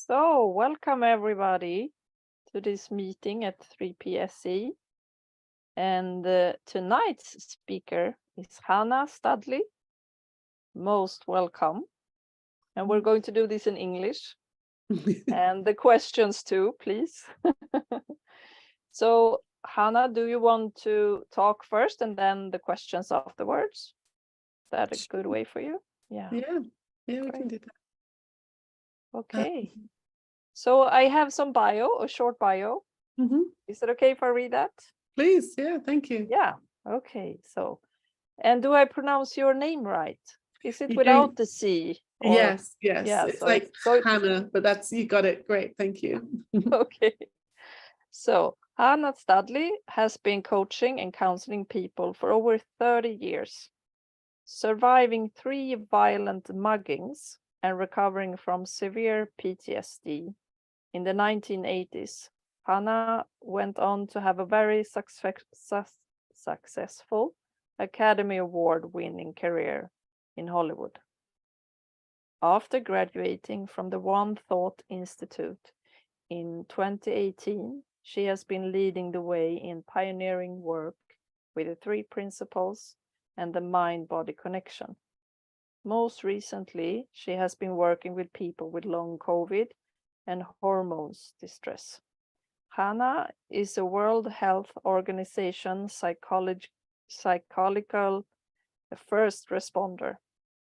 So, welcome everybody to this meeting at 3 PSE. And tonight's speaker is Chana Studley. Most welcome. And we're going to do this in English. And the questions too, please. So, Chana, do you want to talk first and then the questions afterwards? Is that a good way for you? Yeah, we can do that. Okay. So I have some a short bio. Is it okay if I read that? Please, thank you. Yeah, okay. So, and do I pronounce your name right? Is it You without do. the C? Or... Yes. Yeah, it's like Hannah, but you got it. Great, thank you. Okay. So, Chana Studley has been coaching and counseling people for over 30 years, surviving 3 violent muggings and recovering from severe PTSD. In the 1980s, Chana went on to have a very successful Academy Award-winning career in Hollywood. After graduating from the One Thought Institute in 2018, she has been leading the way in pioneering work with the 3 principles and the Mindbody Connection. Most recently, she has been working with people with long COVID and hormones distress. Chana is a World Health Organization psychological first responder,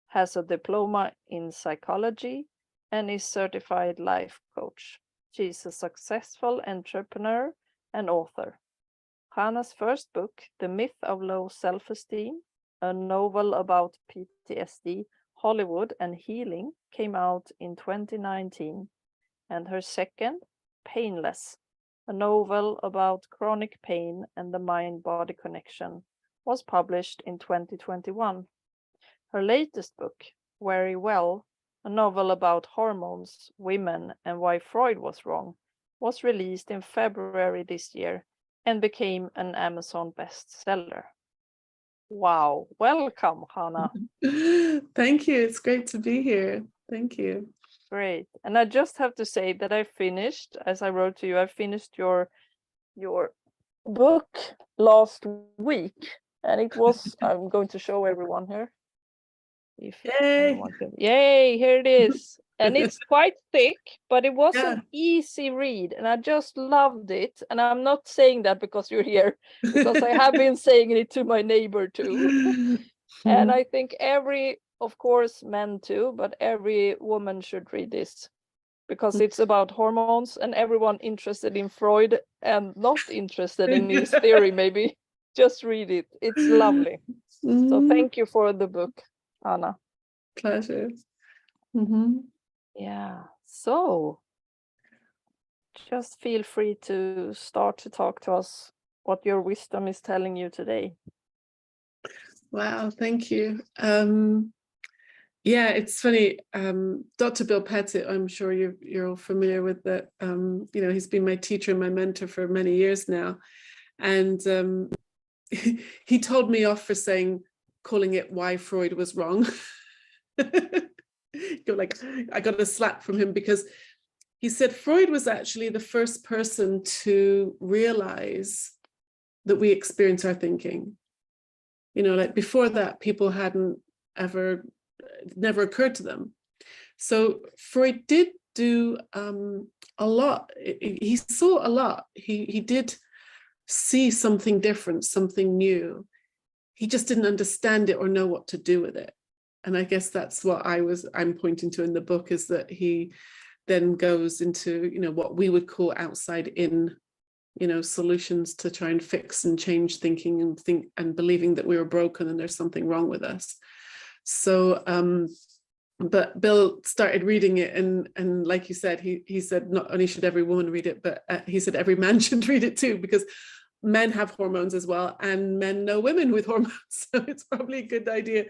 has a diploma in psychology, and is certified life coach. She is a successful entrepreneur and author. Chana's first book, The Myth of Low Self-Esteem, a novel about PTSD, Hollywood, and healing, came out in 2019. And her second, Painless, a novel about chronic pain and the mind-body connection, was published in 2021. Her latest book, Very Well, a novel about hormones, women, and why Freud was wrong, was released in February this year and became an Amazon bestseller. Wow, welcome, Chana. Thank you, it's great to be here. Thank you. Great. And I just have to say that I finished, as I wrote to you, I finished your book last week. And it was, I'm going to show everyone here. Yay, here it is. And it's quite thick, but it was an easy read. And I just loved it. And I'm not saying that because you're here, because I have been saying it to my neighbor too. And I think of course, men too, but every woman should read this because it's about hormones, and everyone interested in Freud and not interested in his theory, maybe just read it. It's lovely. So thank you for the book, Chana. Pleasure. Yeah. So just feel free to start to talk to us what your wisdom is telling you today. Wow, thank you. Yeah, it's funny. Dr. Bill Pettit, I'm sure you're all familiar with that. He's been my teacher and my mentor for many years now. And he told me off for calling it why Freud was wrong. I got a slap from him because he said Freud was actually the first person to realize that we experience our thinking. Before that, people never occurred to them. So Freud did do a lot. He saw a lot. He did see something different, something new. He just didn't understand it or know what to do with it. And I guess that's what I'm pointing to in the book, is that he then goes into, what we would call outside in, solutions to try and fix and change thinking and believing that we were broken and there's something wrong with us. So, but Bill started reading it, and like you said, he said not only should every woman read it, but he said every man should read it too, because men have hormones as well, and men know women with hormones. So it's probably a good idea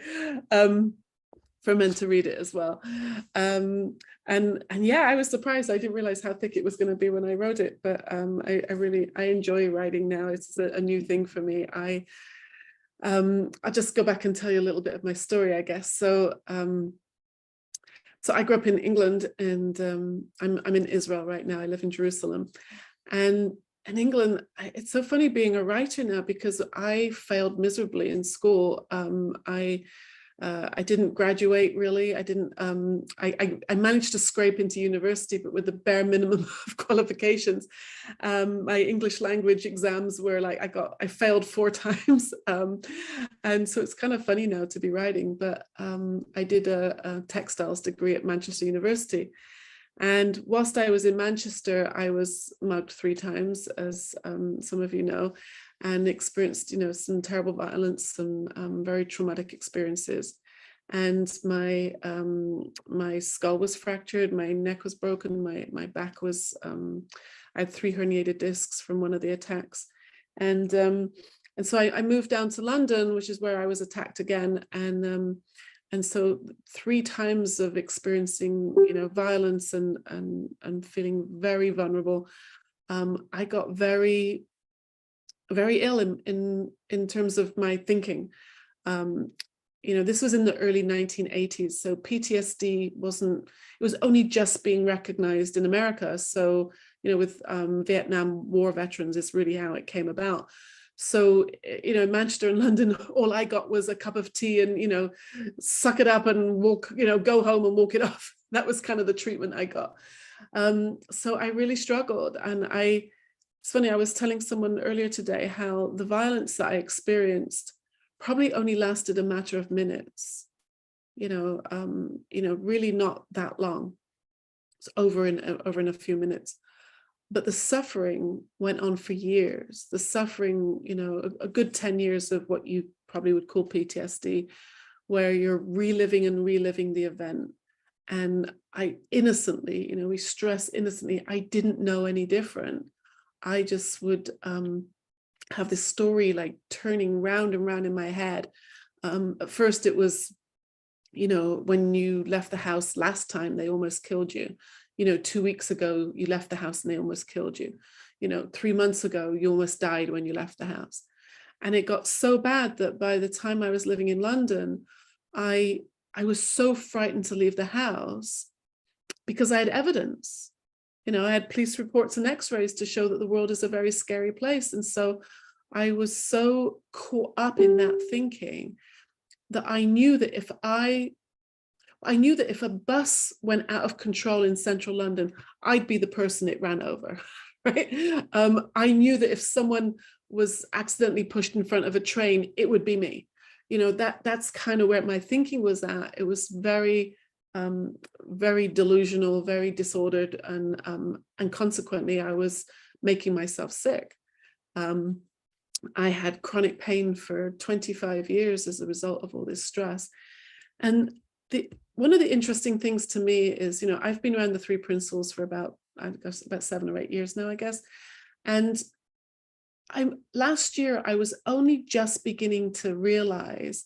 for men to read it as well. And yeah, I was surprised. I didn't realize how thick it was going to be when I wrote it, but I enjoy writing now. It's a new thing for me. I'll just go back and tell you a little bit of my story, I guess. So So I grew up in England, and I'm in Israel right now. I live in Jerusalem, and in England, it's so funny being a writer now, because I failed miserably in school. I didn't graduate really. I didn't. I managed to scrape into university, but with the bare minimum of qualifications. My English language exams were like I failed 4 times, and so it's kind of funny now to be writing. But I did a textiles degree at Manchester University, and whilst I was in Manchester, I was mugged 3 times, as some of you know, and experienced, some terrible violence, some very traumatic experiences. And my skull was fractured, my neck was broken, my back was, I had 3 herniated discs from one of the attacks. And so I moved down to London, which is where I was attacked again. And so 3 times of experiencing, violence and feeling very vulnerable. I got very, very ill in terms of my thinking. This was in the early 1980s. So PTSD it was only just being recognized in America. So, with Vietnam War veterans, it's really how it came about. So, in Manchester and London, all I got was a cup of tea and, suck it up and walk, go home and walk it off. That was kind of the treatment I got. So I really struggled. And it's funny, I was telling someone earlier today how the violence that I experienced probably only lasted a matter of minutes, really not that long. It's over in a few minutes. But the suffering went on for years. The suffering, a good 10 years of what you probably would call PTSD, where you're reliving the event. And I innocently, we stress innocently, I didn't know any different. I just would have this story like turning round and round in my head. At first it was, when you left the house last time, they almost killed you. 2 weeks ago, you left the house and they almost killed you. 3 months ago, you almost died when you left the house. And it got so bad that by the time I was living in London, I was so frightened to leave the house because I had evidence. I had police reports and x-rays to show that the world is a very scary place. And so I was so caught up in that thinking that I knew that if a bus went out of control in central London, I'd be the person it ran over, right? I knew that if someone was accidentally pushed in front of a train, it would be me. That's kind of where my thinking was at. It was very, very delusional, very disordered, and consequently, I was making myself sick. I had chronic pain for 25 years as a result of all this stress. And one of the interesting things to me is, I've been around the 3 principles for about 7 or 8 years now, I guess. And last year, I was only just beginning to realize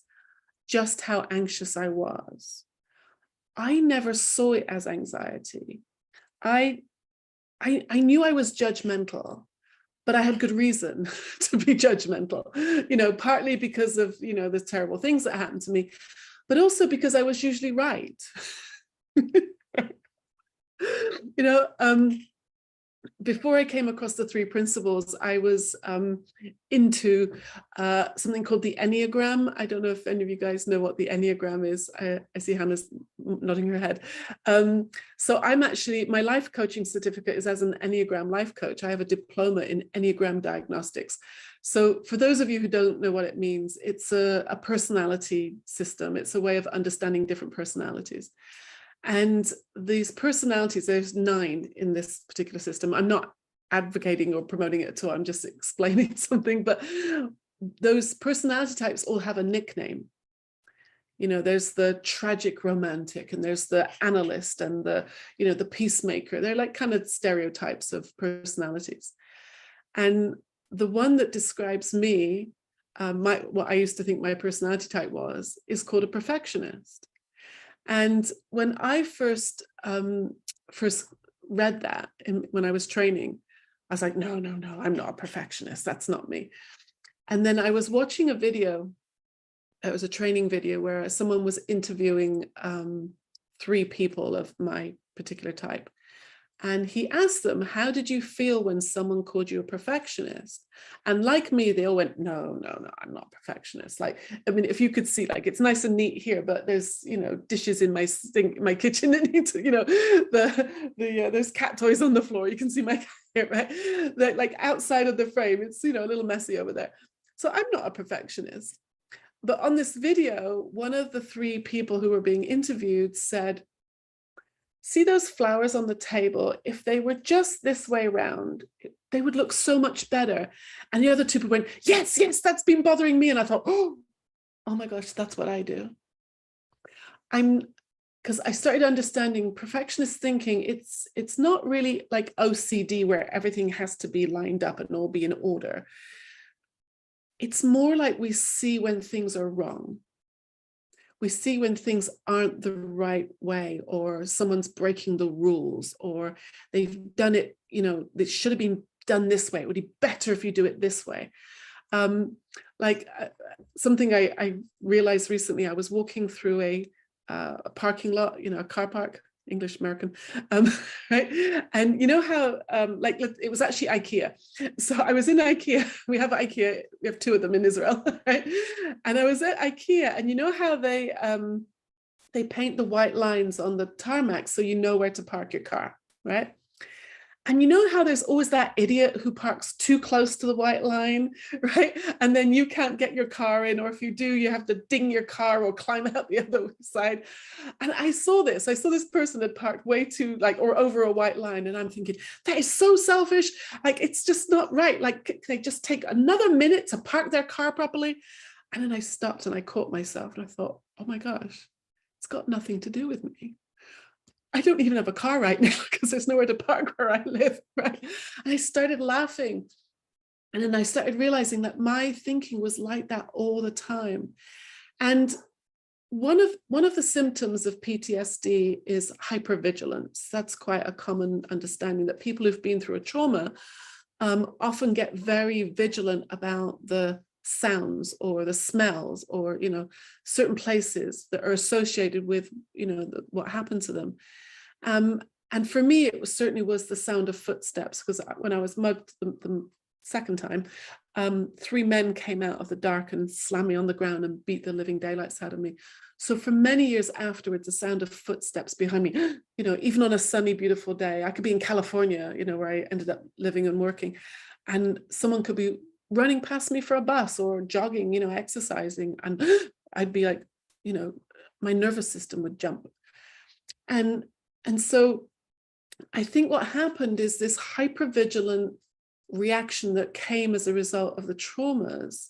just how anxious I was. I never saw it as anxiety. I knew I was judgmental, but I had good reason to be judgmental, partly because of, the terrible things that happened to me, but also because I was usually right. Before I came across the 3 principles, I was into something called the Enneagram. I don't know if any of you guys know what the Enneagram is. I see Hannah's nodding her head. So my life coaching certificate is as an Enneagram life coach. I have a diploma in Enneagram diagnostics. So for those of you who don't know what it means, it's a personality system. It's a way of understanding different personalities. And these personalities, there's 9 in this particular system. I'm not advocating or promoting it at all. I'm just explaining something, but those personality types all have a nickname. There's the tragic romantic, and there's the analyst, and the peacemaker. They're like kind of stereotypes of personalities. And the one that describes me, what I used to think my personality type was, is called a perfectionist. And when I first read that when I was training, I was like, no, I'm not a perfectionist. That's not me. And then I was watching a video. It was a training video where someone was interviewing 3 people of my particular type. And he asked them, how did you feel when someone called you a perfectionist? And like me, they all went, no, I'm not a perfectionist. Like, I mean, if you could see, like, it's nice and neat here, but there's, you know, dishes in my sink, my kitchen that need to, you know, there's cat toys on the floor. You can see my cat here, right? That, like, outside of the frame, it's, you know, a little messy over there. So I'm not a perfectionist. But on this video, one of the 3 people who were being interviewed said, see those flowers on the table? If they were just this way around, they would look so much better. And the other 2 people went, yes, that's been bothering me. And I thought, oh my gosh, that's what I do. Because I started understanding perfectionist thinking, it's not really like OCD where everything has to be lined up and all be in order. It's more like we see when things are wrong. We see when things aren't the right way, or someone's breaking the rules, or they've done it, you know, it should have been done this way. It would be better if you do it this way. Something I realized recently, I was walking through a parking lot, you know, a car park, English American, right? And you know how, it was actually IKEA. So I was in IKEA. We have 2 of them in Israel, right? And I was at IKEA, and you know how they paint the white lines on the tarmac so you know where to park your car, right? And you know how there's always that idiot who parks too close to the white line, right? And then you can't get your car in, or if you do, you have to ding your car or climb out the other side. And I saw this person had parked way too, or over a white line. And I'm thinking, that is so selfish. Like, it's just not right. Like, can they just take another minute to park their car properly? And then I stopped and I caught myself and I thought, oh my gosh, it's got nothing to do with me. I don't even have a car right now because there's nowhere to park where I live, right? And I started laughing. And then I started realizing that my thinking was like that all the time. And one of the symptoms of PTSD is hypervigilance. That's quite a common understanding, that people who've been through a trauma often get very vigilant about the sounds or the smells, or, you know, certain places that are associated with, you know, what happened to them. And for me, it certainly was the sound of footsteps, because when I was mugged the second time, 3 men came out of the dark and slammed me on the ground and beat the living daylights out of me. So for many years afterwards, the sound of footsteps behind me, you know, even on a sunny, beautiful day, I could be in California, you know, where I ended up living and working, and someone could be running past me for a bus or jogging, you know, exercising, and I'd be like, you know, my nervous system would jump. And so I think what happened is this hypervigilant reaction that came as a result of the traumas.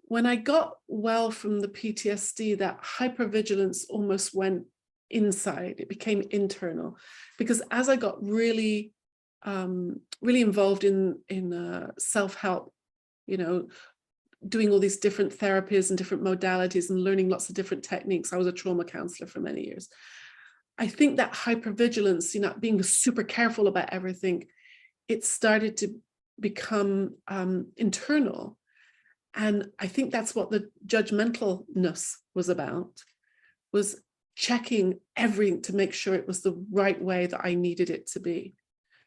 When I got well from the PTSD, that hypervigilance almost went inside. It became internal, because as I got really involved in self-help, you know, doing all these different therapies and different modalities and learning lots of different techniques. I was a trauma counselor for many years. I think that hypervigilance, you know, being super careful about everything, it started to become internal. And I think that's what the judgmentalness was about, was checking everything to make sure it was the right way that I needed it to be,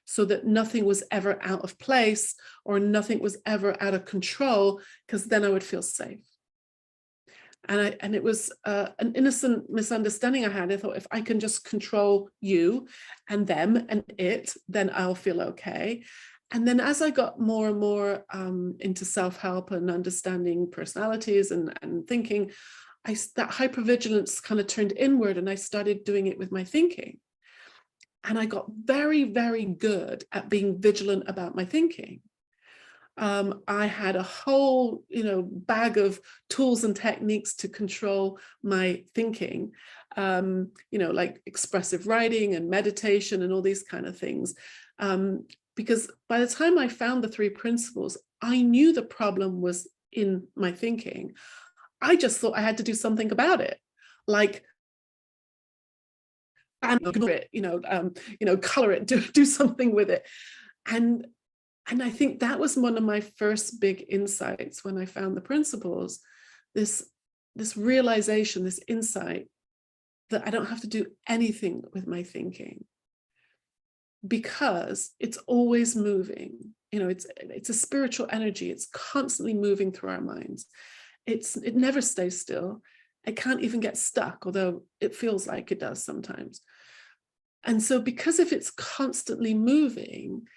so that nothing was ever out of place or nothing was ever out of control, because then I would feel safe. And it was an innocent misunderstanding I had. I thought, if I can just control you and them and it, then I'll feel okay. And then as I got more and more into self-help and understanding personalities and thinking, that hypervigilance kind of turned inward, and I started doing it with my thinking. And I got very, very good at being vigilant about my thinking. I had a whole, you know, bag of tools and techniques to control my thinking, you know, like expressive writing and meditation and all these kind of things. Because by the time I found the 3 principles, I knew the problem was in my thinking. I just thought I had to do something about it, like, ignore it, you know, color it, do something with it. And I think that was one of my first big insights when I found the principles, this realization, this insight that I don't have to do anything with my thinking, because it's always moving. You know, it's a spiritual energy. It's constantly moving through our minds. It never stays still. It can't even get stuck, although it feels like it does sometimes. And so because if it's constantly moving,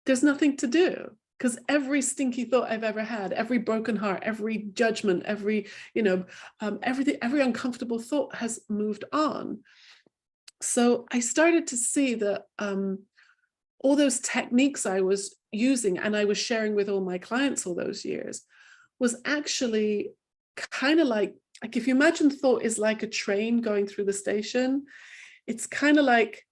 there's nothing to do, because every stinky thought I've ever had, every broken heart, every judgment, every, everything, every uncomfortable thought has moved on. So I started to see that all those techniques I was using and I was sharing with all my clients all those years was actually kind of like if you imagine thought is like a train going through the station, it's kind of like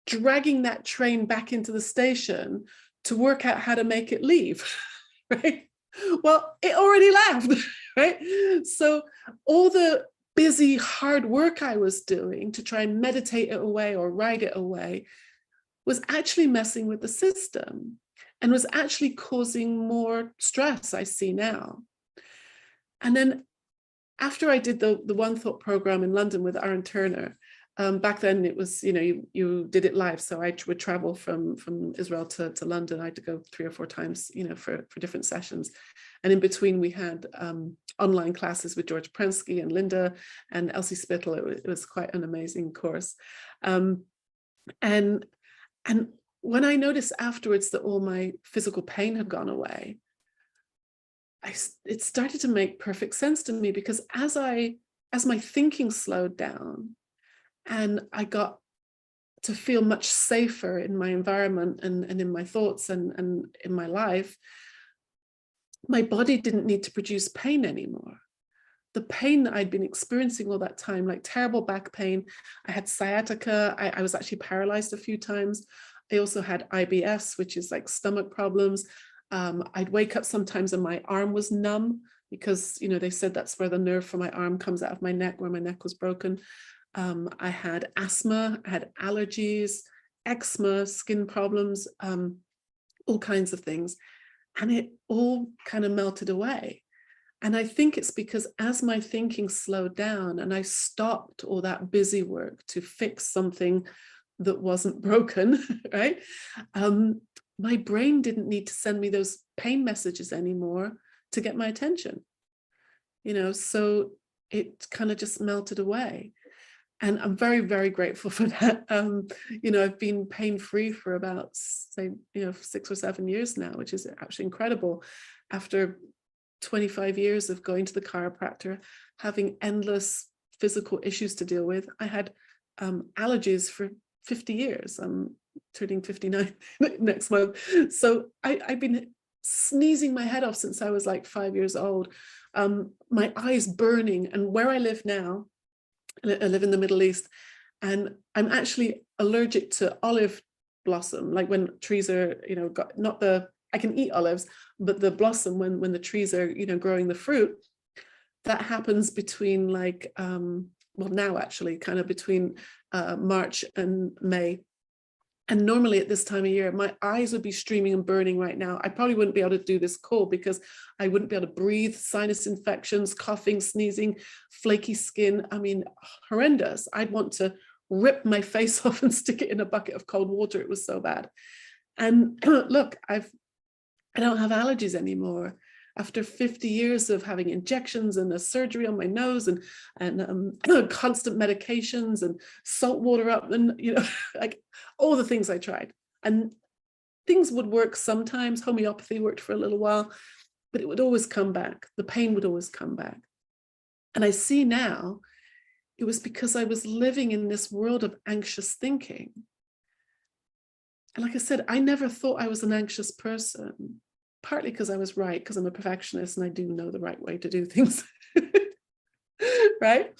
dragging that train back into the station to work out how to make it leave, right? Well, it already left, right? So all the busy, hard work I was doing to try and meditate it away or write it away was actually messing with the system and was actually causing more stress, I see now. And then after I did the One Thought program in London with Aaron Turner, back then it was, you did it live. So I would travel from Israel to London. I had to go 3 or 4 times, for different sessions. And in between we had online classes with George Prensky and Linda and Elsie Spittle. It was quite an amazing course. And when I noticed afterwards that all my physical pain had gone away, it started to make perfect sense to me, because as my thinking slowed down and I got to feel much safer in my environment and in my thoughts and in my life, my body didn't need to produce pain anymore. The pain that I'd been experiencing all that time, like terrible back pain, I had sciatica, I was actually paralyzed a few times. I also had IBS, which is like stomach problems. I'd wake up sometimes and my arm was numb, because they said that's where the nerve for my arm comes out of my neck, where my neck was broken. I had asthma, I had allergies, eczema, skin problems, all kinds of things. And it all kind of melted away. And I think it's because as my thinking slowed down and I stopped all that busy work to fix something that wasn't broken, right? My brain didn't need to send me those pain messages anymore to get my attention, so it kind of just melted away. And I'm very, very grateful for that. I've been pain-free for about, say, 6 or 7 years now, which is actually incredible. After 25 years of going to the chiropractor, having endless physical issues to deal with. I had allergies for 50 years. I'm turning 59 next month. So I've been sneezing my head off since I was like 5 years old. My eyes burning. And where I live now, I live in the Middle East, and I'm actually allergic to olive blossom, like when trees are, I can eat olives, but the blossom, when the trees are, growing the fruit, that happens between like, now actually kind of between March and May. And normally at this time of year, my eyes would be streaming and burning right now. I probably wouldn't be able to do this call because I wouldn't be able to breathe, sinus infections, coughing, sneezing, flaky skin. I mean, horrendous. I'd want to rip my face off and stick it in a bucket of cold water. It was so bad. And look, I don't have allergies anymore. After 50 years of having injections and a surgery on my nose and constant medications and salt water up and, like all the things I tried. And things would work sometimes. Homeopathy worked for a little while, but it would always come back. The pain would always come back. And I see now it was because I was living in this world of anxious thinking. And like I said, I never thought I was an anxious person. Partly because I was right, because I'm a perfectionist and I do know the right way to do things, right?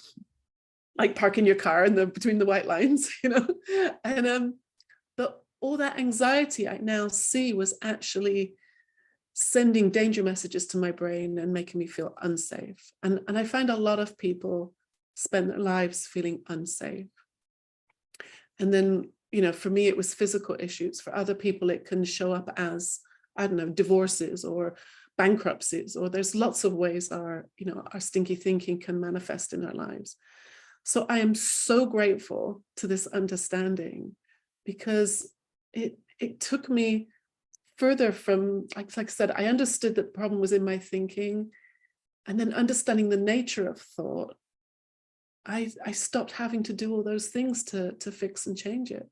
Like parking your car in between the white lines, And but all that anxiety I now see was actually sending danger messages to my brain and making me feel unsafe. And I find a lot of people spend their lives feeling unsafe. And then, for me, it was physical issues. For other people, it can show up as, I don't know, divorces or bankruptcies, or there's lots of ways our stinky thinking can manifest in our lives. So I am so grateful to this understanding, because it took me further from, like I said, I understood that the problem was in my thinking, and then understanding the nature of thought, I stopped having to do all those things to fix and change it.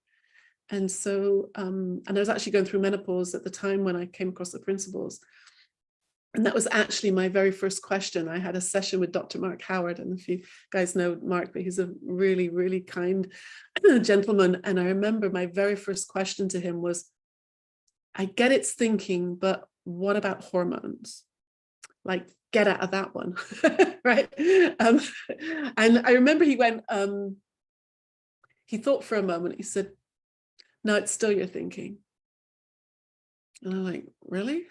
And so, and I was actually going through menopause at the time when I came across the principles. And that was actually my very first question. I had a session with Dr. Mark Howard, and if you guys know Mark, but he's a really, really kind gentleman. And I remember my very first question to him was, I get it's thinking, but what about hormones? Like, get out of that one, right? And I remember he went, he thought for a moment, he said, no, it's still your thinking. And I'm like, really?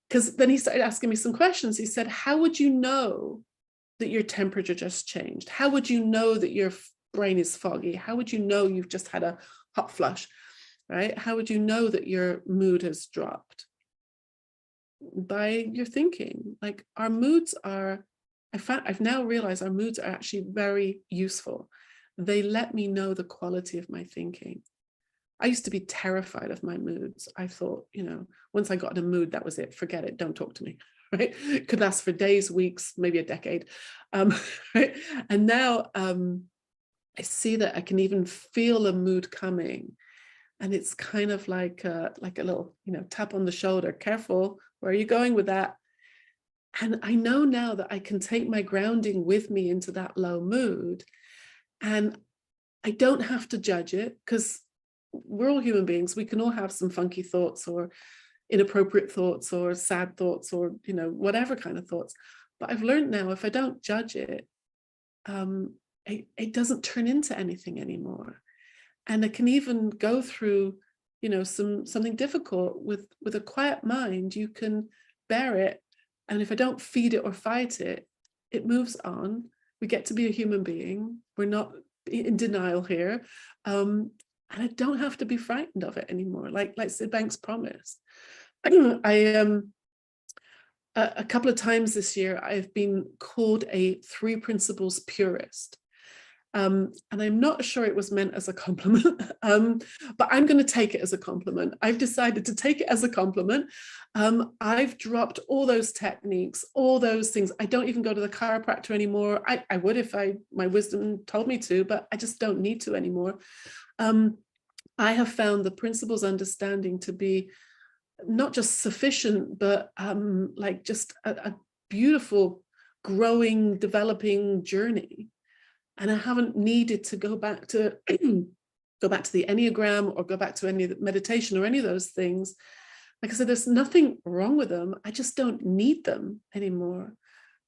Because then he started asking me some questions. He said, how would you know that your temperature just changed? How would you know that your brain is foggy? How would you know you've just had a hot flush, right? How would you know that your mood has dropped? By your thinking. Like, our moods are, I've now realized our moods are actually very useful. They let me know the quality of my thinking. I used to be terrified of my moods. I thought, once I got in a mood, that was it. Forget it. Don't talk to me. Right? It could last for days, weeks, maybe a decade. Right? And now I see that I can even feel a mood coming. And it's kind of like a little, tap on the shoulder. Careful, where are you going with that? And I know now that I can take my grounding with me into that low mood. And I don't have to judge it, because we're all human beings. We can all have some funky thoughts or inappropriate thoughts or sad thoughts or, whatever kind of thoughts. But I've learned now, if I don't judge it, it doesn't turn into anything anymore. And I can even go through, something difficult with a quiet mind. You can bear it. And if I don't feed it or fight it, it moves on. We get to be a human being. We're not in denial here. And I don't have to be frightened of it anymore. Like Sid Banks promised. A couple of times this year, I've been called a 3 principles purist. And I'm not sure it was meant as a compliment, but I'm going to take it as a compliment. I've decided to take it as a compliment. I've dropped all those techniques, all those things. I don't even go to the chiropractor anymore. I would if my wisdom told me to, but I just don't need to anymore. I have found the principles understanding to be not just sufficient, but like just a beautiful, growing, developing journey. And I haven't needed to go back to the Enneagram or go back to any meditation or any of those things. Like I said, there's nothing wrong with them. I just don't need them anymore.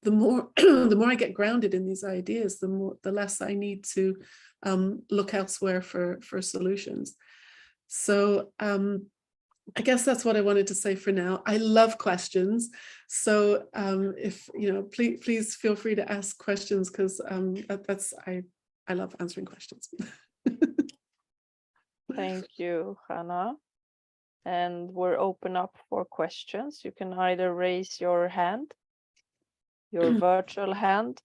The more I get grounded in these ideas, the less I need to look elsewhere for solutions. So I guess that's what I wanted to say for now. I love questions. So if, please feel free to ask questions, because I love answering questions. Thank you, Chana. And we're open up for questions. You can either raise your hand, your virtual hand,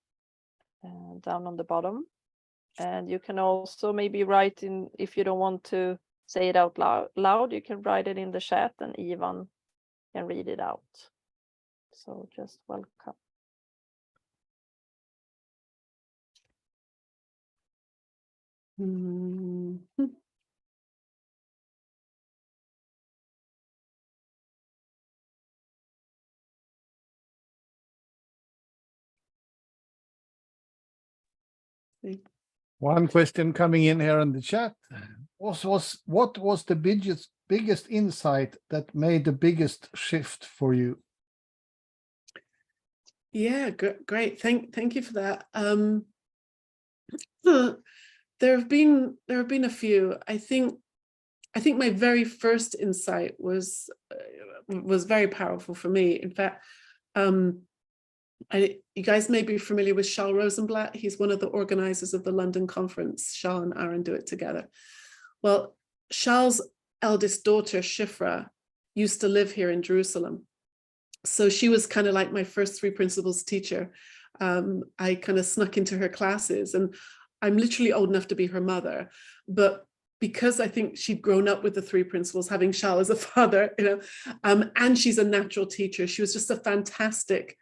down on the bottom. And you can also maybe write in, if you don't want to say it out loud, you can write it in the chat and Ivan can read it out. So just welcome. One question coming in here in the chat what was the biggest insight that made the biggest shift for you? Yeah, great. Thank you for that. There have been a few. I think my very first insight was very powerful for me. In fact, you guys may be familiar with Charles Rosenblatt. He's one of the organizers of the London conference. Charles and Aaron do it together. Well, Charles' eldest daughter, Shifra, used to live here in Jerusalem. So she was kind of like my first 3 principles teacher. I kind of snuck into her classes, and I'm literally old enough to be her mother, but because I think she'd grown up with the 3 principles, having Charles as a father, and she's a natural teacher. She was just a fantastic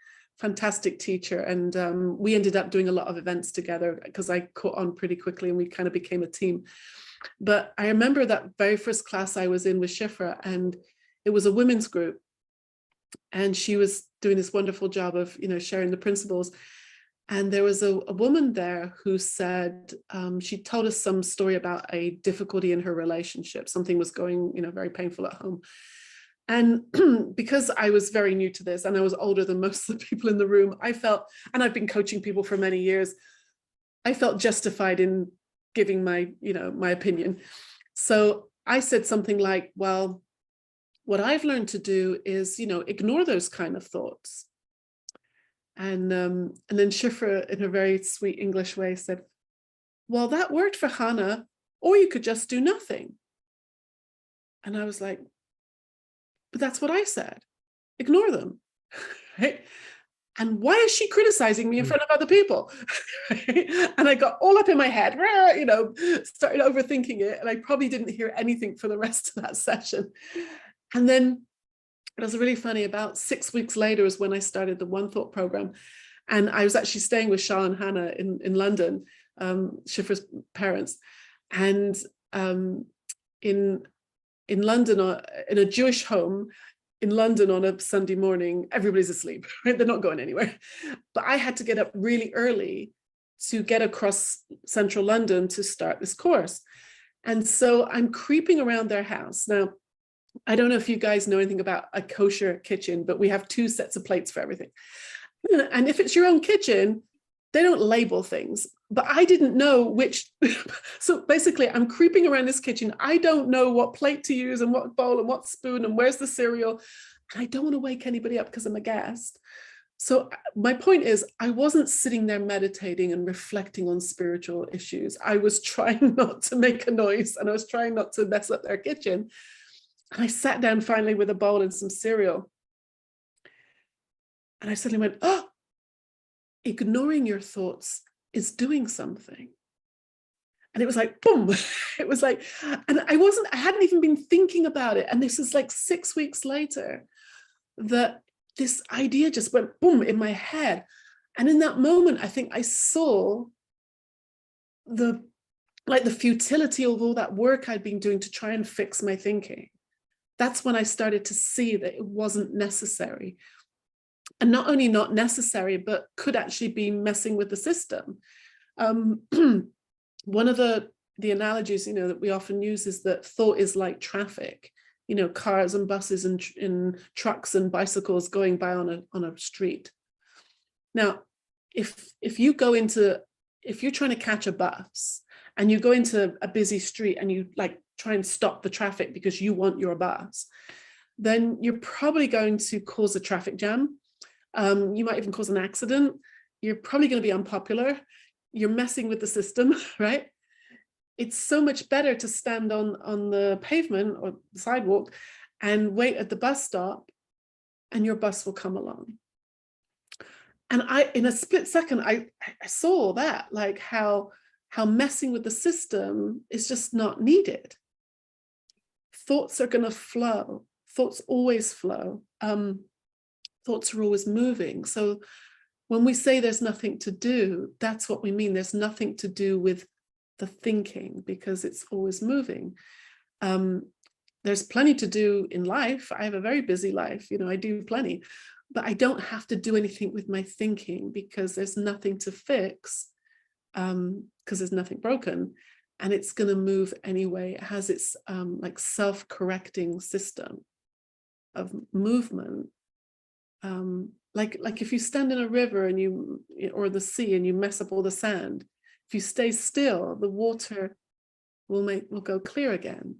teacher. And we ended up doing a lot of events together because I caught on pretty quickly and we kind of became a team. But I remember that very first class I was in with Shifra, and it was a women's group. And she was doing this wonderful job of, sharing the principles. And there was a woman there who said, she told us some story about a difficulty in her relationship. Something was going, very painful at home. And because I was very new to this and I was older than most of the people in the room, I felt, and I've been coaching people for many years, I felt justified in giving my opinion. So I said something like, well, what I've learned to do is, ignore those kind of thoughts. And then Shifra, in her very sweet English way, said, well, that worked for Hannah, or you could just do nothing. And I was like, but that's what I said. Ignore them. Right? And why is she criticizing me in front of other people? And I got all up in my head, started overthinking it. And I probably didn't hear anything for the rest of that session. And then it was really funny. About 6 weeks later is when I started the One Thought program. And I was actually staying with Shah and Hannah in London, Shifra's parents. And in London, in a Jewish home in London on a Sunday morning, everybody's asleep, right? They're not going anywhere. But I had to get up really early to get across central London to start this course. And so I'm creeping around their house. Now, I don't know if you guys know anything about a kosher kitchen, but we have 2 sets of plates for everything. And if it's your own kitchen, they don't label things, but I didn't know which. So basically I'm creeping around this kitchen. I don't know what plate to use and what bowl and what spoon and where's the cereal. And I don't want to wake anybody up because I'm a guest. So my point is, I wasn't sitting there meditating and reflecting on spiritual issues. I was trying not to make a noise and I was trying not to mess up their kitchen. And I sat down finally with a bowl and some cereal. And I suddenly went, oh, ignoring your thoughts is doing something. And it was like, boom. It was like, and I hadn't even been thinking about it. And this is like 6 weeks later that this idea just went boom in my head. And in that moment, I think I saw the futility of all that work I'd been doing to try and fix my thinking. That's when I started to see that it wasn't necessary. And not only not necessary, but could actually be messing with the system. One of the analogies, that we often use is that thought is like traffic, cars and buses and trucks and bicycles going by on a street. Now, if you're trying to catch a bus and you go into a busy street and you try and stop the traffic because you want your bus, then you're probably going to cause a traffic jam. You might even cause an accident. You're probably going to be unpopular. You're messing with the system, right? It's so much better to stand on the pavement or the sidewalk and wait at the bus stop, and your bus will come along. And in a split second, I saw that, how messing with the system is just not needed. Thoughts are going to flow. Thoughts always flow. Thoughts are always moving. So when we say there's nothing to do, that's what we mean. There's nothing to do with the thinking because it's always moving. There's plenty to do in life. I have a very busy life. I do plenty, but I don't have to do anything with my thinking because there's nothing to fix because there's nothing broken, and it's going to move anyway. It has its self-correcting system of movement. Like if you stand in a river and or the sea and you mess up all the sand, if you stay still, the water will go clear again.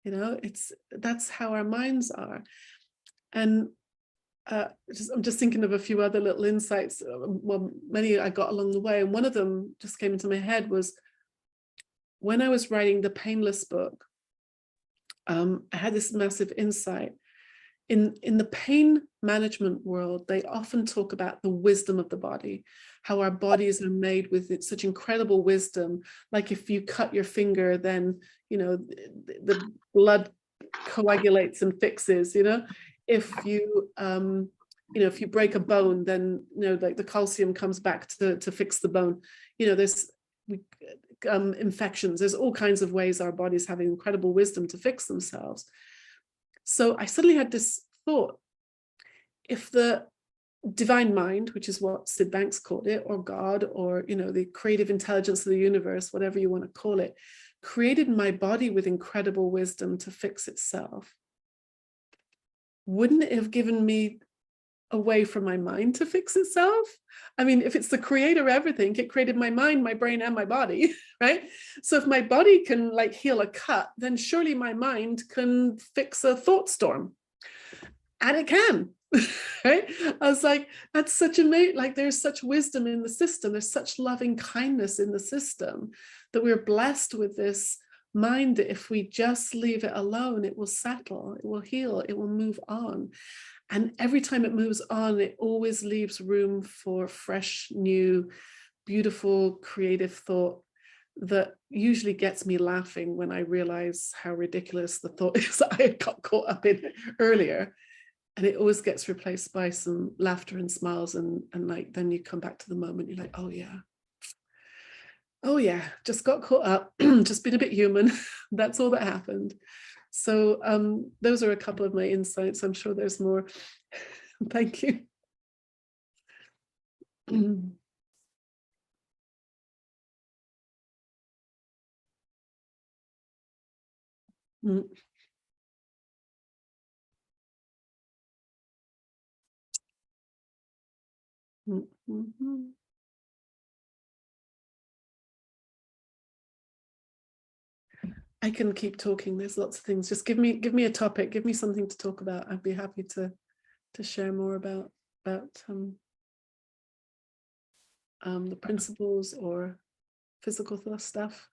That's how our minds are. And I'm just thinking of a few other little insights. Well, many I got along the way, and one of them just came into my head was when I was writing the Painless book. I had this massive insight. in the pain management world, they often talk about the wisdom of the body, how our bodies are made with such incredible wisdom. Like if you cut your finger, then, you know, the blood coagulates and fixes, you know. If you, you know, if you break a bone, then, you know, like the calcium comes back to fix the bone. You know, there's infections. There's all kinds of ways our bodies have incredible wisdom to fix themselves. So I suddenly had this thought, if the divine mind, which is what Sid Banks called it, or God, or, you know, the creative intelligence of the universe, whatever you want to call it, created my body with incredible wisdom to fix itself, wouldn't it have given me a way for my mind to fix itself? I mean, if it's the creator of everything, it created my mind, my brain, and my body, right? So if my body can like heal a cut, then surely my mind can fix a thought storm. And it can, right? I was like, that's such amazing. Like there's such wisdom in the system. There's such loving kindness in the system that we're blessed with this mind that if we just leave it alone, it will settle, it will heal, it will move on. And every time it moves on, it always leaves room for fresh, new, beautiful, creative thought that usually gets me laughing when I realize how ridiculous the thought is that I got caught up in earlier. And it always gets replaced by some laughter and smiles. And like, then you come back to the moment, you're like, oh yeah, just got caught up, just been a bit human. That's all that happened. So those are a couple of my insights. I'm sure there's more. Thank you. I can keep talking. There's lots of things. Just give me a topic. Give me something to talk about. I'd be happy to share more about the principles or physical stuff.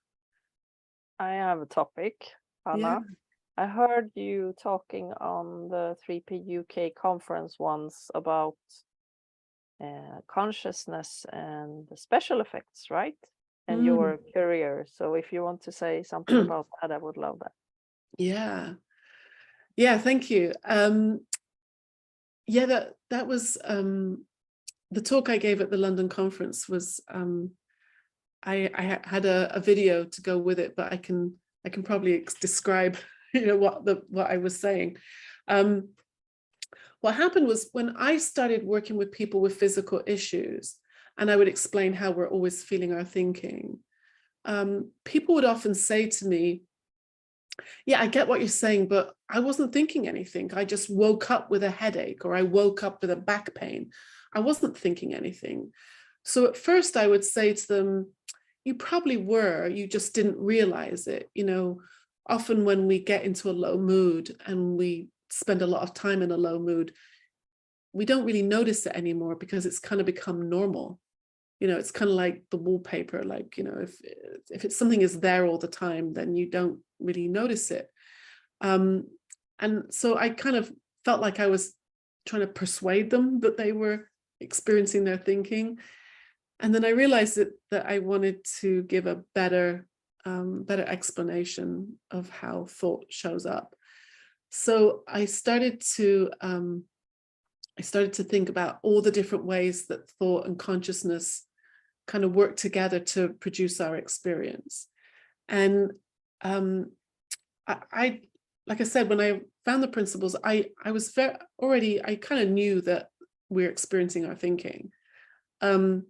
I have a topic, Anna. Yeah. I heard you talking on the 3P UK conference once about consciousness and the special effects, right? And your career. So if you want to say something about that, I would love that. Yeah, thank you. Yeah, that was the talk I gave at the London conference was I had a video to go with it, but I can probably describe, you know, what I was saying. What happened was when I started working with people with physical issues, and I would explain how we're always feeling our thinking, people would often say to me, yeah, I get what you're saying, but I wasn't thinking anything. I just woke up with a headache, or I woke up with a back pain. I wasn't thinking anything. So at first I would say to them, you probably were, you just didn't realize it. You know, often when we get into a low mood and we spend a lot of time in a low mood, we don't really notice it anymore because it's kind of become normal. You know, it's kind of like the wallpaper, like, you know, if it's something is there all the time, then you don't really notice it. And so I kind of felt like I was trying to persuade them that they were experiencing their thinking. And then I realized that I wanted to give a better explanation of how thought shows up. So I started to think about all the different ways that thought and consciousness kind of work together to produce our experience. And I like I said, when I found the principles, I kind of knew that we're experiencing our thinking. And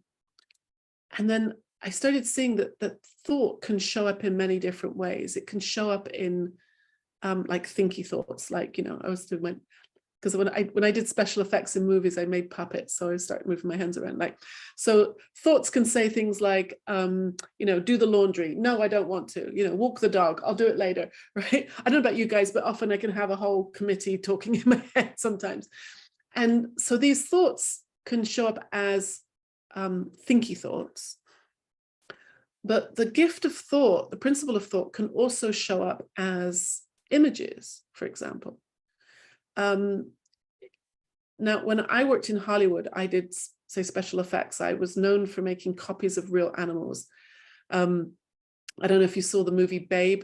then I started seeing that thought can show up in many different ways. It can show up in like thinky thoughts, like, you know, I was doing because when I did special effects in movies, I made puppets, so I started moving my hands around. Like, so thoughts can say things like, you know, do the laundry. No, I don't want to. You know, walk the dog. I'll do it later, right? I don't know about you guys, but often I can have a whole committee talking in my head sometimes. And so these thoughts can show up as thinky thoughts. But the gift of thought, the principle of thought, can also show up as images, for example. Now, when I worked in Hollywood, I did, say, special effects. I was known for making copies of real animals. I don't know if you saw the movie Babe,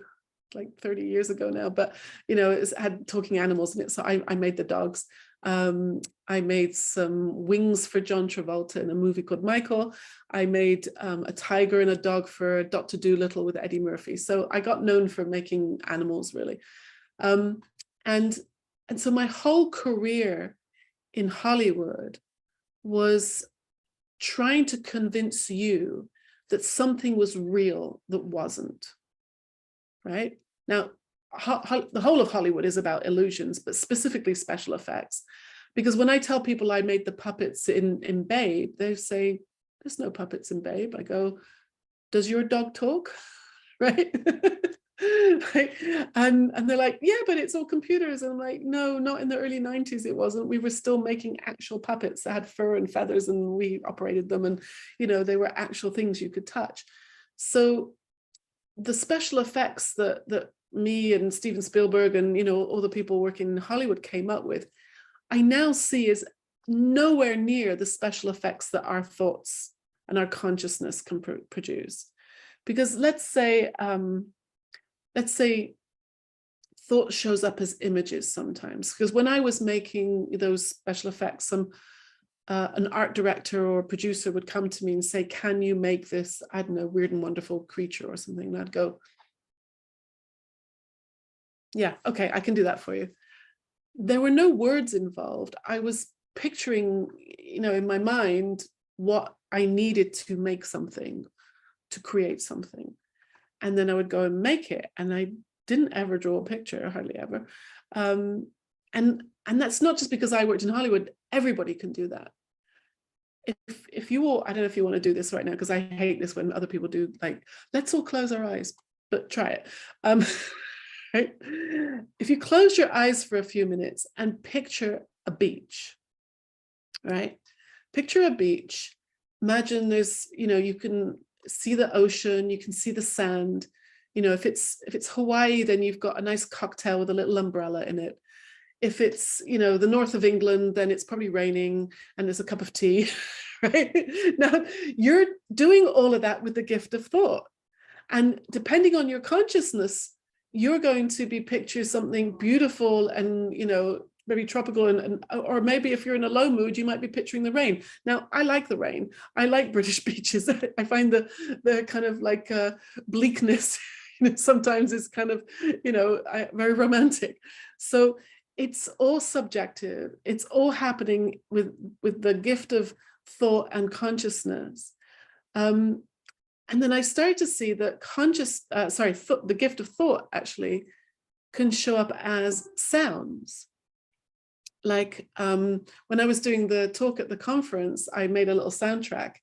like 30 years ago now, but, you know, it had talking animals in it. So I made the dogs. I made some wings for John Travolta in a movie called Michael. I made a tiger and a dog for Dr. Dolittle with Eddie Murphy. So I got known for making animals, really. And so my whole career in Hollywood was trying to convince you that something was real that wasn't, right? Now, the whole of Hollywood is about illusions, but specifically special effects. Because when I tell people I made the puppets in Babe, they say, there's no puppets in Babe. I go, does your dog talk? Right? Right? And they're like, yeah, but it's all computers. And I'm like, no, not in the early 90s, it wasn't. We were still making actual puppets that had fur and feathers, and we operated them, and, you know, they were actual things you could touch. So the special effects that me and Steven Spielberg and, you know, all the people working in Hollywood came up with, I now see is nowhere near the special effects that our thoughts and our consciousness can produce. Because let's say thought shows up as images sometimes. Because when I was making those special effects, an art director or producer would come to me and say, can you make this, I don't know, weird and wonderful creature or something? And I'd go, yeah, okay, I can do that for you. There were no words involved. I was picturing, you know, in my mind what I needed to make something, to create something. And then I would go and make it. And I didn't ever draw a picture, hardly ever. And that's not just because I worked in Hollywood. Everybody can do that. If you all, I don't know if you want to do this right now, because I hate this when other people do, like, let's all close our eyes, but try it. Right? If you close your eyes for a few minutes and picture a beach, right? Picture a beach. Imagine there's, you know, you can see the ocean, you can see the sand. You know, if it's Hawaii, then you've got a nice cocktail with a little umbrella in it. If it's, you know, the north of England, then it's probably raining and there's a cup of tea, right? Now, you're doing all of that with the gift of thought. And depending on your consciousness, you're going to be picturing something beautiful and, you know, maybe tropical, or maybe if you're in a low mood, you might be picturing the rain. Now, I like the rain. I like British beaches. I find the kind of like bleakness, you know, sometimes is kind of, you know, very romantic. So it's all subjective. It's all happening with the gift of thought and consciousness. And then I started to see that the gift of thought actually can show up as sounds. Like when I was doing the talk at the conference, I made a little soundtrack,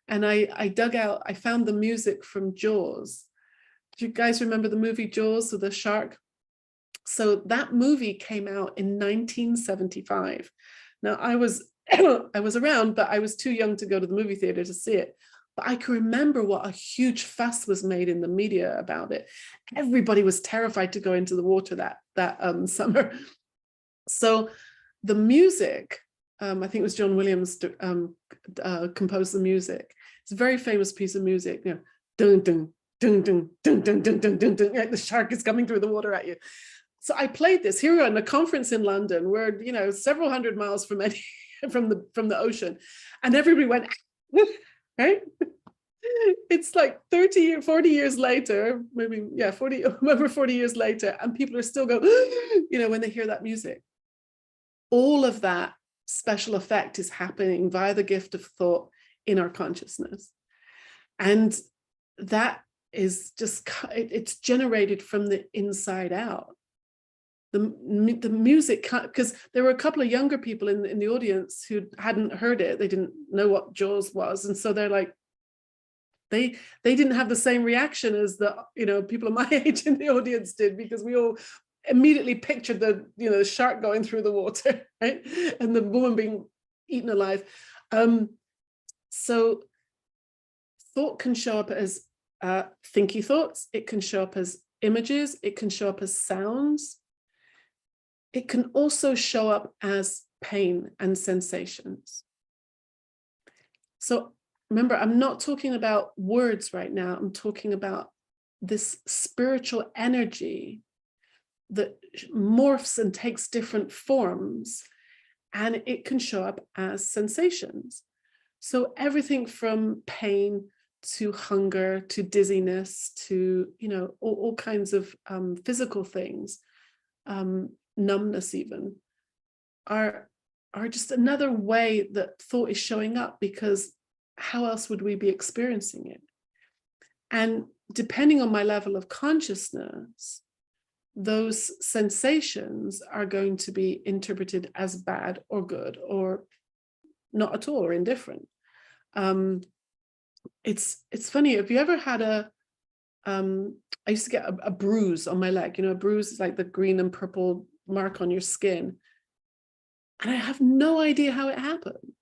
and I found the music from Jaws. Do you guys remember the movie Jaws with the shark? So that movie came out in 1975. Now I was around, but I was too young to go to the movie theater to see it. But I can remember what a huge fuss was made in the media about it. Everybody was terrified to go into the water that summer. So the music, I think it was John Williams composed the music. It's a very famous piece of music. You know, dun dun dun dun dun dun dun dun dun dun. Like the shark is coming through the water at you. So I played this. Here we are in a conference in London. We're, you know, several hundred miles from the ocean, and everybody went. Right? It's like 40 years later, maybe, yeah, 40 years later, and people are still going, you know, when they hear that music. All of that special effect is happening via the gift of thought in our consciousness. And that is just, it's generated from the inside out. The music, because there were a couple of younger people in the audience who hadn't heard it. They didn't know what Jaws was. And so they're like, they didn't have the same reaction as the, you know, people of my age in the audience did, because we all immediately pictured the, you know, shark going through the water, right? And the woman being eaten alive. So thought can show up as thinky thoughts. It can show up as images. It can show up as sounds. It can also show up as pain and sensations. So remember, I'm not talking about words right now. I'm talking about this spiritual energy that morphs and takes different forms, and it can show up as sensations. So everything from pain to hunger to dizziness to, you know, all kinds of physical things, numbness even, are just another way that thought is showing up, because how else would we be experiencing it? And depending on my level of consciousness, those sensations are going to be interpreted as bad or good or not at all, or indifferent. It's funny, have you ever had I used to get a bruise on my leg, you know, a bruise is like the green and purple mark on your skin. And I have no idea how it happened,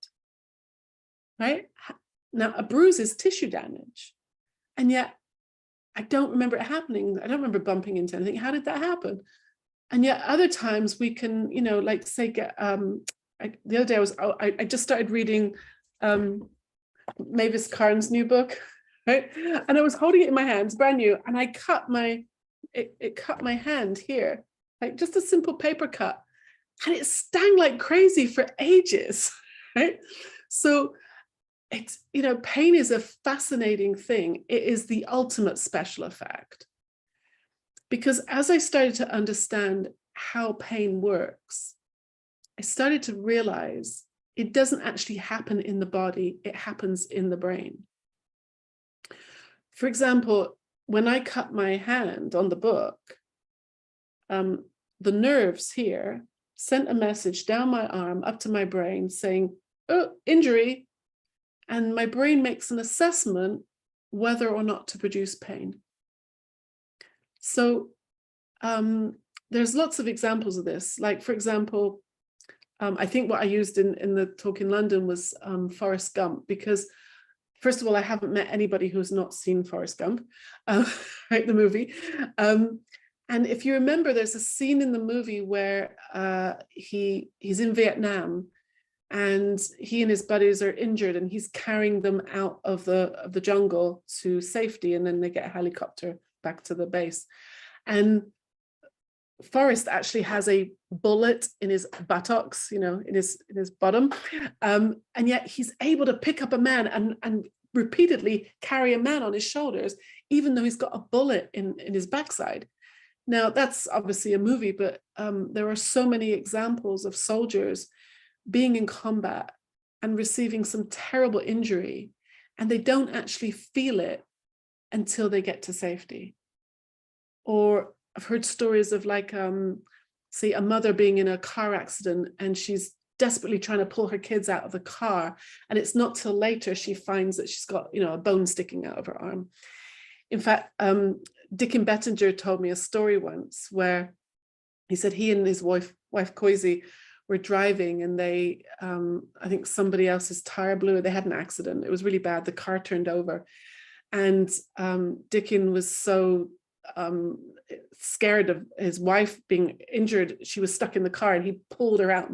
right? Now, a bruise is tissue damage. And yet I don't remember it happening. I don't remember bumping into anything. How did that happen? And yet other times we can, you know, like say get, the other day I just started reading Mavis Karn's new book, right? And I was holding it in my hands, brand new, and I cut it cut my hand here, like just a simple paper cut. And it stung like crazy for ages, right? So it's, you know, pain is a fascinating thing. It is the ultimate special effect. Because as I started to understand how pain works, I started to realize it doesn't actually happen in the body, it happens in the brain. For example, when I cut my hand on the book, the nerves here sent a message down my arm up to my brain saying, oh, injury. And my brain makes an assessment whether or not to produce pain. So there's lots of examples of this. Like, for example, I think what I used in the talk in London was Forrest Gump, because first of all, I haven't met anybody who's not seen Forrest Gump, right, the movie. And if you remember, there's a scene in the movie where he's in Vietnam, and he and his buddies are injured, and he's carrying them out of the jungle to safety, and then they get a helicopter back to the base. And Forrest actually has a bullet in his buttocks, you know, in his bottom, and yet he's able to pick up a man and repeatedly carry a man on his shoulders, even though he's got a bullet in his backside. Now, that's obviously a movie, but there are so many examples of soldiers being in combat and receiving some terrible injury, and they don't actually feel it until they get to safety. Or I've heard stories of, like, say a mother being in a car accident and she's desperately trying to pull her kids out of the car, and it's not till later she finds that she's got, you know, a bone sticking out of her arm. In fact, Dickon Bettinger told me a story once where he said he and his wife Coisy were driving, and they, I think somebody else's tire blew. They had an accident. It was really bad. The car turned over, and Dickon was so scared of his wife being injured. She was stuck in the car, and he pulled her out,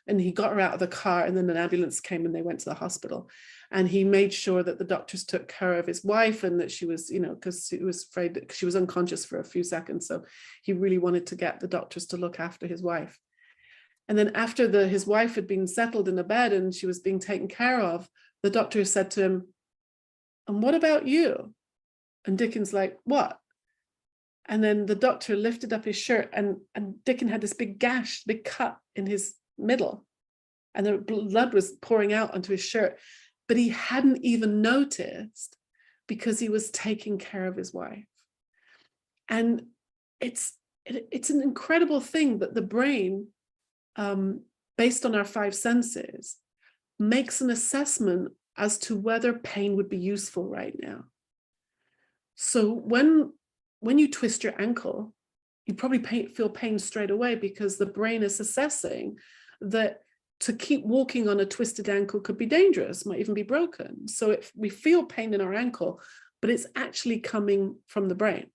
and he got her out of the car, and then an ambulance came and they went to the hospital, and he made sure that the doctors took care of his wife, and that she was, you know, because he was afraid that she was unconscious for a few seconds, so he really wanted to get the doctors to look after his wife. And then after his wife had been settled in a bed and she was being taken care of, the doctor said to him, and what about you? And Dickon's like, what? And then the doctor lifted up his shirt, and Dickon had this big gash, big cut in his middle, and the blood was pouring out onto his shirt, but he hadn't even noticed because he was taking care of his wife. And it's an incredible thing that the brain, based on our five senses, makes an assessment as to whether pain would be useful right now. So when you twist your ankle, you probably feel pain straight away, because the brain is assessing that to keep walking on a twisted ankle could be dangerous, might even be broken. So if we feel pain in our ankle, but it's actually coming from the brain.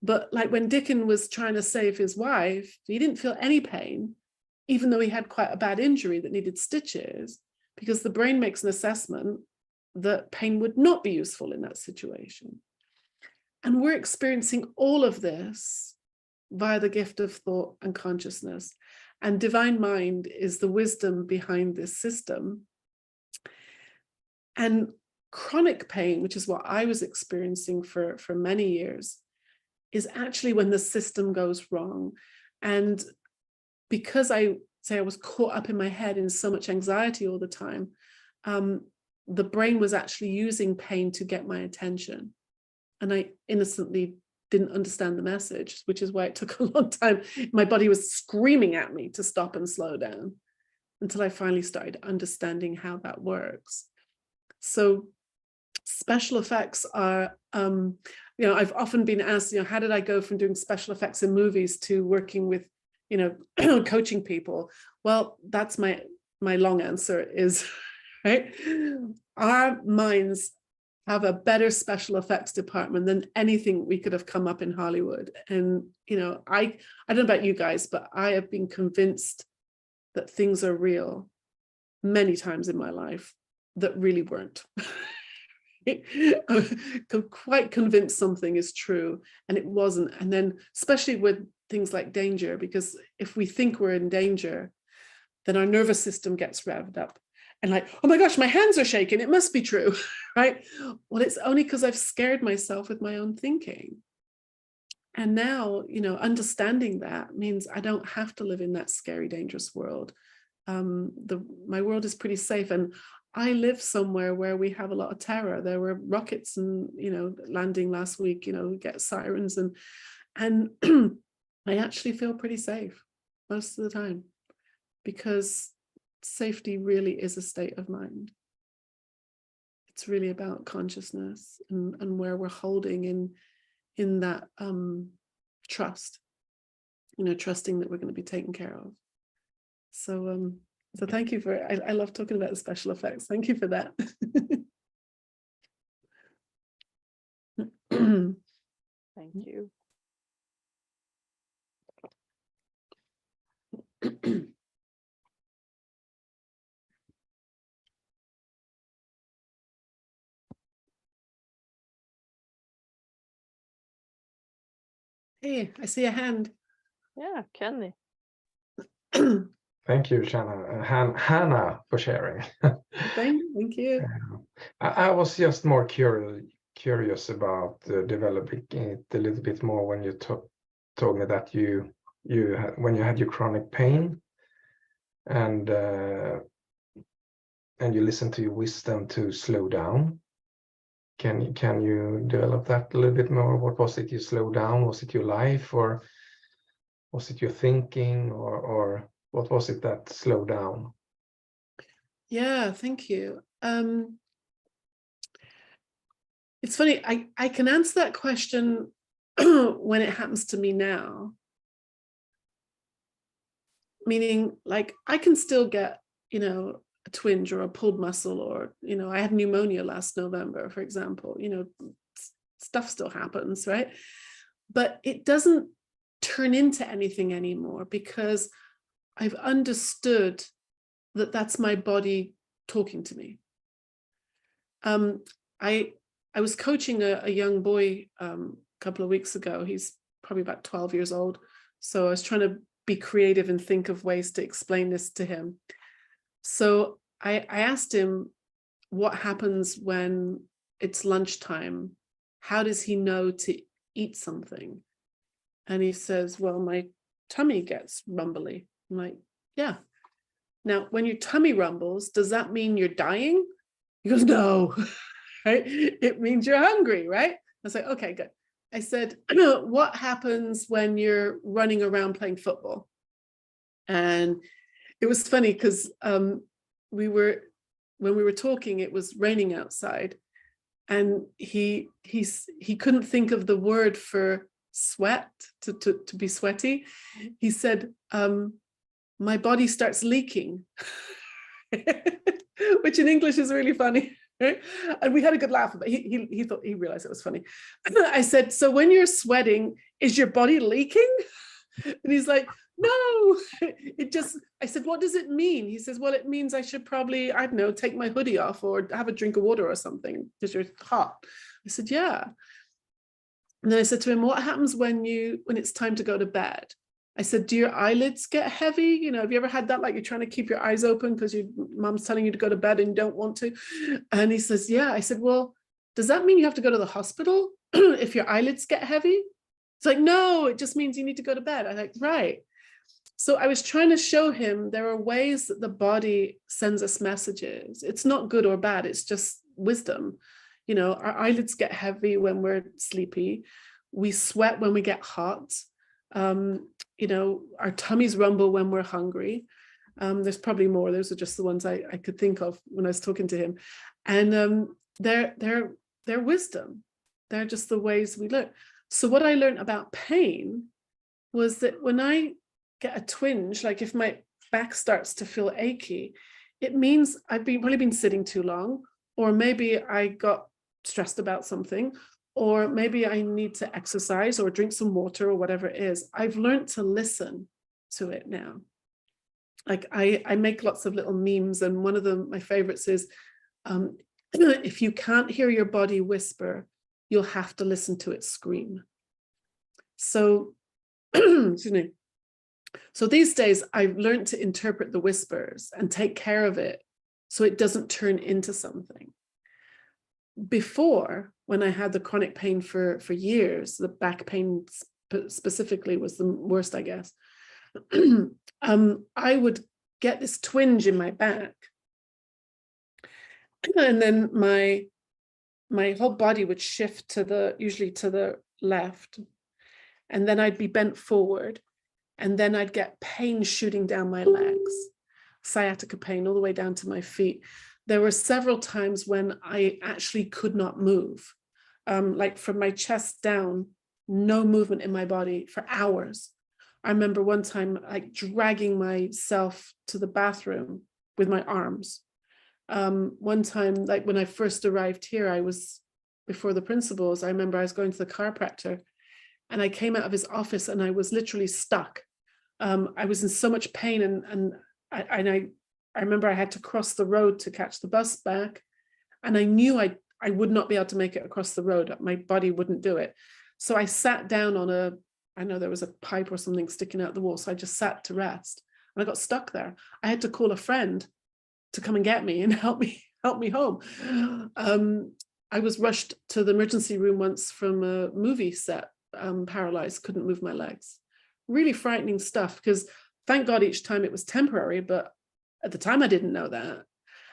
But like when Dickon was trying to save his wife, he didn't feel any pain even though he had quite a bad injury that needed stitches, because the brain makes an assessment that pain would not be useful in that situation. And we're experiencing all of this via the gift of thought and consciousness. And divine mind is the wisdom behind this system. And chronic pain, which is what I was experiencing for many years, is actually when the system goes wrong. And because I was caught up in my head in so much anxiety all the time, the brain was actually using pain to get my attention. And I innocently didn't understand the message, which is why it took a long time. My body was screaming at me to stop and slow down until I finally started understanding how that works. So special effects are, I've often been asked, how did I go from doing special effects in movies to working with, coaching people? Well, that's my long answer is, right? Our minds have a better special effects department than anything we could have come up in Hollywood. And, I don't know about you guys, but I have been convinced that things are real many times in my life that really weren't. I'm quite convinced something is true and it wasn't. And then especially with things like danger, because if we think we're in danger, then our nervous system gets revved up and like, oh my gosh, my hands are shaking, it must be true, right? Well, it's only because I've scared myself with my own thinking. And now, understanding that means I don't have to live in that scary, dangerous world. My world is pretty safe, and I live somewhere where we have a lot of terror. There were rockets and, landing last week, we get sirens and I actually feel pretty safe most of the time, because safety really is a state of mind. It's really about consciousness and where we're holding in that trust, trusting that we're going to be taken care of. So thank you for, I love talking about the special effects. Thank you for that. Thank you. Hey, I see a hand. Yeah, Kenny. Thank you, Chana. Hannah, for sharing. Thank you. I was just more curious about developing it a little bit more when you told me that when you had your chronic pain and you listened to your wisdom to slow down. Can you develop that a little bit more? What was it you slowed down? Was it your life, or was it your thinking, or what was it that slowed down? Yeah, thank you. It's funny, I can answer that question when it happens to me now. Meaning, like, I can still get, a twinge or a pulled muscle, or, I had pneumonia last November, for example, stuff still happens, right? But it doesn't turn into anything anymore, because I've understood that that's my body talking to me. I was coaching a young boy a couple of weeks ago. He's probably about 12 years old. So I was trying to be creative and think of ways to explain this to him. So I asked him, what happens when it's lunchtime? How does he know to eat something? And he says, well, my tummy gets rumbly. I'm like, yeah. Now, when your tummy rumbles, does that mean you're dying? He goes, no, right? It means you're hungry, right? I was like, okay, good. I said, what happens when you're running around playing football? And it was funny because when we were talking, it was raining outside, and he couldn't think of the word for sweat, to be sweaty. He said, my body starts leaking, which in English is really funny. Right? And we had a good laugh, but he thought, he realized it was funny. I said, so when you're sweating, is your body leaking? And he's like, no, it just, I said, what does it mean? He says, well, it means I should probably, I don't know, take my hoodie off or have a drink of water or something because you're hot. I said, yeah. And then I said to him, what happens when it's time to go to bed? I said, do your eyelids get heavy? You know, have you ever had that? Like you're trying to keep your eyes open because your mom's telling you to go to bed and you don't want to. And he says, yeah. I said, well, does that mean you have to go to the hospital if your eyelids get heavy? It's like, no, it just means you need to go to bed. I'm like, right. So I was trying to show him there are ways that the body sends us messages. It's not good or bad. It's just wisdom. You know, our eyelids get heavy when we're sleepy. We sweat when we get hot. You know, our tummies rumble when we're hungry. There's probably more. Those are just the ones I could think of when I was talking to him. And they're wisdom. They're just the ways we learn. So what I learned about pain was that when I get a twinge, like if my back starts to feel achy, it means I've probably been sitting too long, or maybe I got stressed about something, or maybe I need to exercise or drink some water or whatever it is. I've learned to listen to it now. Like I make lots of little memes, and one of them, my favorites, is if you can't hear your body whisper, you'll have to listen to it scream. So, excuse me. So these days I've learned to interpret the whispers and take care of it so it doesn't turn into something. Before, when I had the chronic pain for years, the back pain specifically was the worst, I guess. I would get this twinge in my back, and then my whole body would shift usually to the left, and then I'd be bent forward, and then I'd get pain shooting down my legs, sciatica pain all the way down to my feet. There were several times when I actually could not move, like from my chest down, no movement in my body for hours. I remember one time like dragging myself to the bathroom with my arms. One time, like when I first arrived here, I was before the principals. I remember I was going to the chiropractor, and I came out of his office and I was literally stuck. I was in so much pain, and I remember I had to cross the road to catch the bus back, and I knew I would not be able to make it across the road. My body wouldn't do it. So I sat down on I know there was a pipe or something sticking out the wall. So I just sat to rest, and I got stuck there. I had to call a friend to come and get me and help me home. I was rushed to the emergency room once from a movie set, paralyzed, couldn't move my legs. Really frightening stuff, because thank God each time it was temporary, but at the time I didn't know that.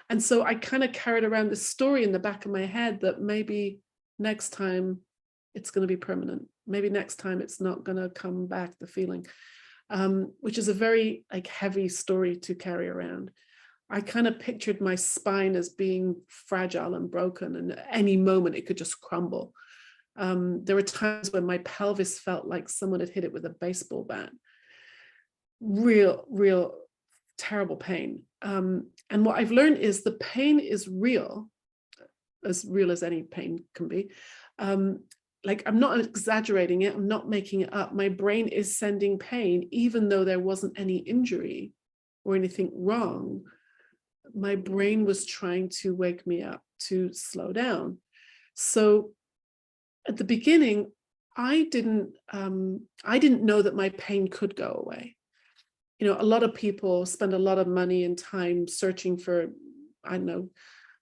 And so I kind of carried around this story in the back of my head that maybe next time it's going to be permanent. Maybe next time it's not going to come back, the feeling, which is a very like heavy story to carry around. I kind of pictured my spine as being fragile and broken, and at any moment it could just crumble. There were times when my pelvis felt like someone had hit it with a baseball bat. Real terrible pain. And what I've learned is the pain is real as any pain can be. Like I'm not exaggerating it, I'm not making it up. My brain is sending pain, even though there wasn't any injury or anything wrong. My brain was trying to wake me up to slow down. So at the beginning, I didn't know that my pain could go away. You know, a lot of people spend a lot of money and time searching for, I don't know,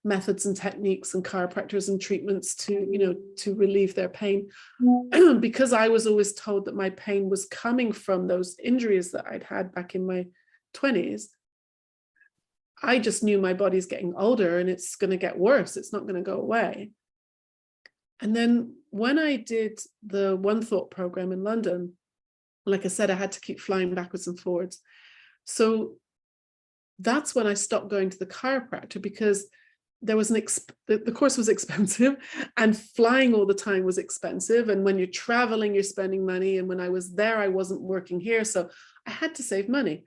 methods and techniques and chiropractors and treatments to relieve their pain. Because I was always told that my pain was coming from those injuries that I'd had back in my 20s. I just knew my body's getting older and it's going to get worse. It's not going to go away. And then when I did the One Thought program in London, like I said, I had to keep flying backwards and forwards. So that's when I stopped going to the chiropractor, because there was the course was expensive, and flying all the time was expensive. And when you're traveling, you're spending money. And when I was there, I wasn't working here. So I had to save money.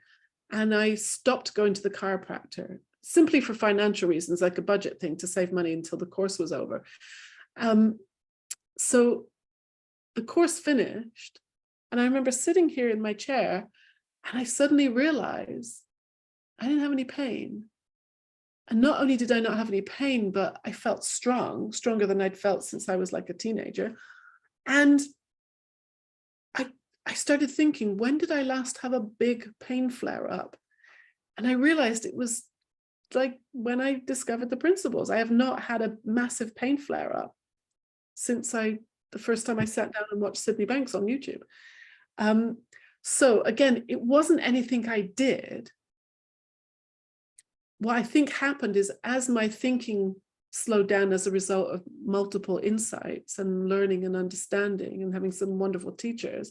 And I stopped going to the chiropractor simply for financial reasons, like a budget thing, to save money until the course was over. So the course finished, and I remember sitting here in my chair, And I suddenly realized I didn't have any pain. And not only did I not have any pain, but I felt strong, stronger than I'd felt since I was like a teenager. And I started thinking, when did I last have a big pain flare up? And I realized it was like when I discovered the principles. I have not had a massive pain flare up since the first time I sat down and watched Sydney Banks on YouTube. So again, it wasn't anything I did. What I think happened is, as my thinking slowed down as a result of multiple insights and learning and understanding and having some wonderful teachers,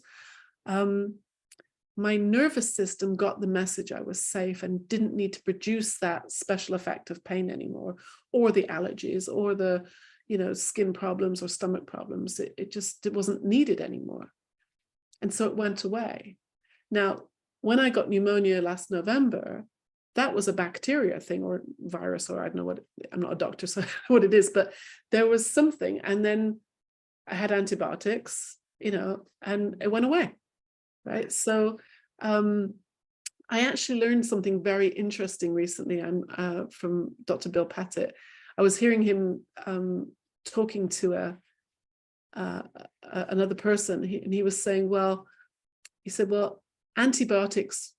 my nervous system got the message I was safe and didn't need to produce that special effect of pain anymore, or the allergies, or the, skin problems or stomach problems. It wasn't needed anymore. And so it went away. Now, when I got pneumonia last November, that was a bacteria thing or virus, or I don't know what, I'm not a doctor, so I don't know what it is, but there was something. And then I had antibiotics, and it went away. Right. So I actually learned something very interesting recently. I'm from Dr. Bill Pattett. I was hearing him talking to another person, and he was saying, he said, antibiotics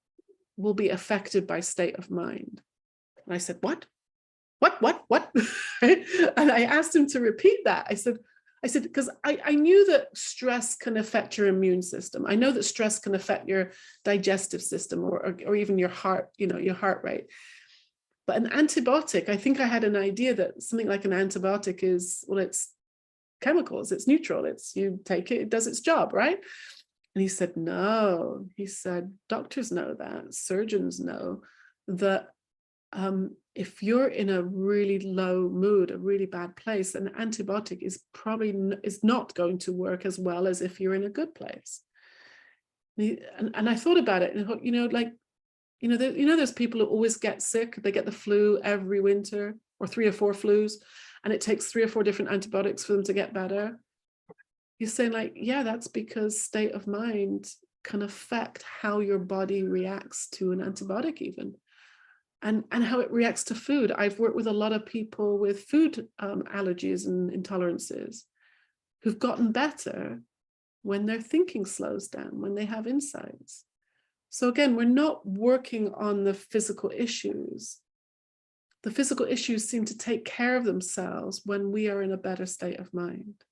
will be affected by state of mind. And I said, what? And I asked him to repeat that. I said, because I knew that stress can affect your immune system. I know that stress can affect your digestive system or even your heart, your heart rate. But an antibiotic, I think I had an idea that something like an antibiotic is, it's chemicals, it's neutral, you take it, it does its job, right? And he said, no. He said, doctors know that, surgeons know that if you're in a really low mood, a really bad place, an antibiotic is not going to work as well as if you're in a good place. And I thought about it, and I thought, there's people who always get sick. They get the flu every winter, or 3 or 4 flus, and it takes 3 or 4 different antibiotics for them to get better. He's saying, yeah, that's because state of mind can affect how your body reacts to an antibiotic even. And how it reacts to food. I've worked with a lot of people with food allergies and intolerances who've gotten better when their thinking slows down, when they have insights. So again, we're not working on the physical issues. The physical issues seem to take care of themselves when we are in a better state of mind,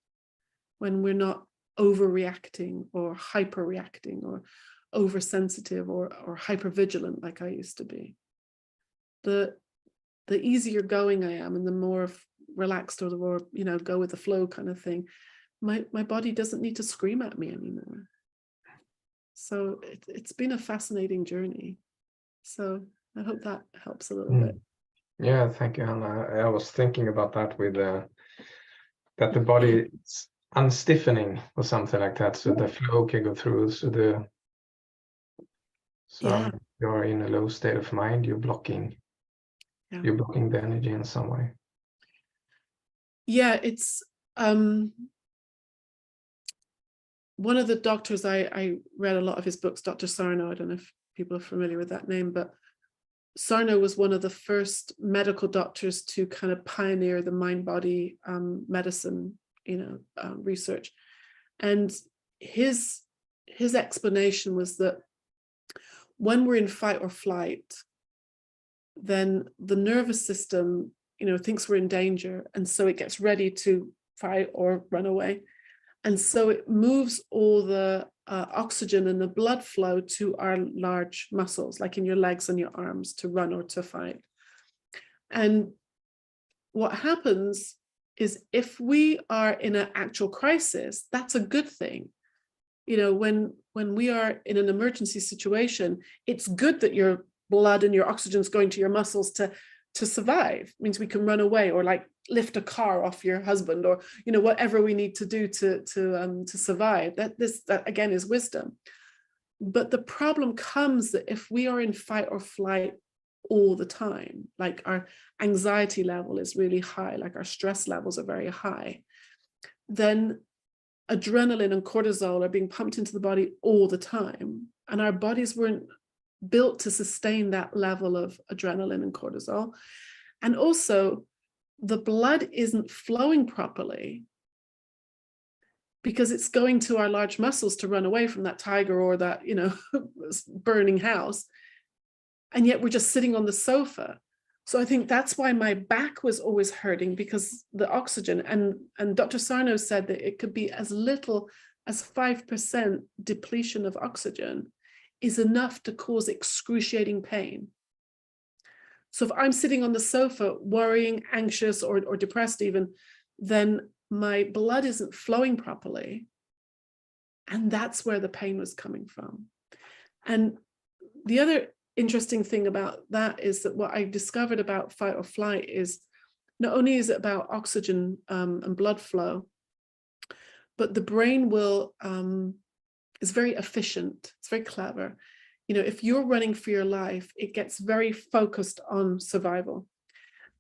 when we're not overreacting or hyperreacting or oversensitive or hypervigilant like I used to be. The easier going I am and the more relaxed or the more, go with the flow kind of thing, my body doesn't need to scream at me anymore. So it's been a fascinating journey. So I hope that helps a little bit. Yeah, thank you, Hannah. I was thinking about that with that the body is unstiffening or something like that, so the flow can go through. You're in a low state of mind, you're blocking the energy in some way. Yeah, it's one of the doctors, I read a lot of his books, Dr. Sarno. I don't know if people are familiar with that name, but Sarno was one of the first medical doctors to kind of pioneer the mind-body medicine, research. And his explanation was that when we're in fight or flight, then the nervous system, thinks we're in danger. And so it gets ready to fight or run away. And so it moves all the oxygen and the blood flow to our large muscles, like in your legs and your arms, to run or to fight. And what happens is if we are in an actual crisis, that's a good thing. When we are in an emergency situation, it's good that your blood and your oxygen is going to your muscles to survive. It means we can run away or like lift a car off your husband or whatever we need to do to survive. That again is wisdom. But the problem comes that if we are in fight or flight all the time, like our anxiety level is really high, like our stress levels are very high, then adrenaline and cortisol are being pumped into the body all the time, and our bodies weren't built to sustain that level of adrenaline and cortisol. And also the blood isn't flowing properly because it's going to our large muscles to run away from that tiger or that, burning house. And yet we're just sitting on the sofa. So I think that's why my back was always hurting, because the oxygen, and Dr. Sarno said that it could be as little as 5% depletion of oxygen is enough to cause excruciating pain. So if I'm sitting on the sofa worrying, anxious, or depressed even, then my blood isn't flowing properly. And that's where the pain was coming from. And the other interesting thing about that is that what I discovered about fight or flight is not only is it about oxygen and blood flow, but the brain is very efficient. It's very clever. If you're running for your life, it gets very focused on survival.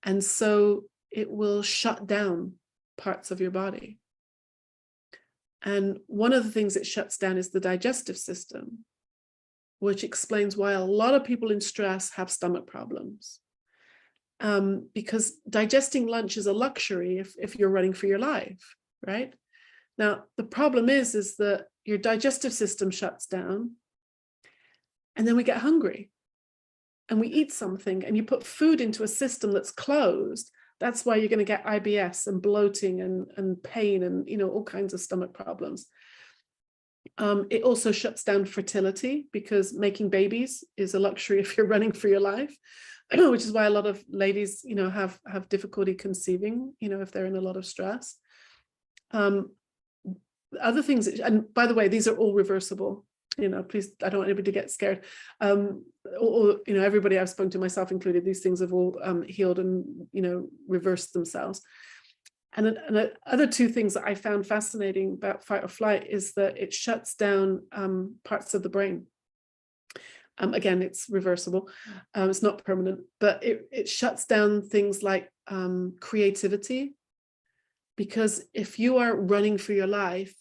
And so it will shut down parts of your body. And one of the things it shuts down is the digestive system, which explains why a lot of people in stress have stomach problems. Because digesting lunch is a luxury if you're running for your life, right? Now, the problem is that your digestive system shuts down, and then we get hungry and we eat something, and you put food into a system that's closed. That's why you're going to get IBS and bloating and pain and, all kinds of stomach problems. It also shuts down fertility, because making babies is a luxury if you're running for your life, which is why a lot of ladies, have difficulty conceiving, if they're in a lot of stress. Other things, and by the way, these are all reversible. Please, I don't want anybody to get scared. Everybody I've spoken to, myself included, these things have all healed and, reversed themselves. And other two things that I found fascinating about fight or flight is that it shuts down parts of the brain. Again, it's reversible. It's not permanent, but it shuts down things like creativity. Because if you are running for your life,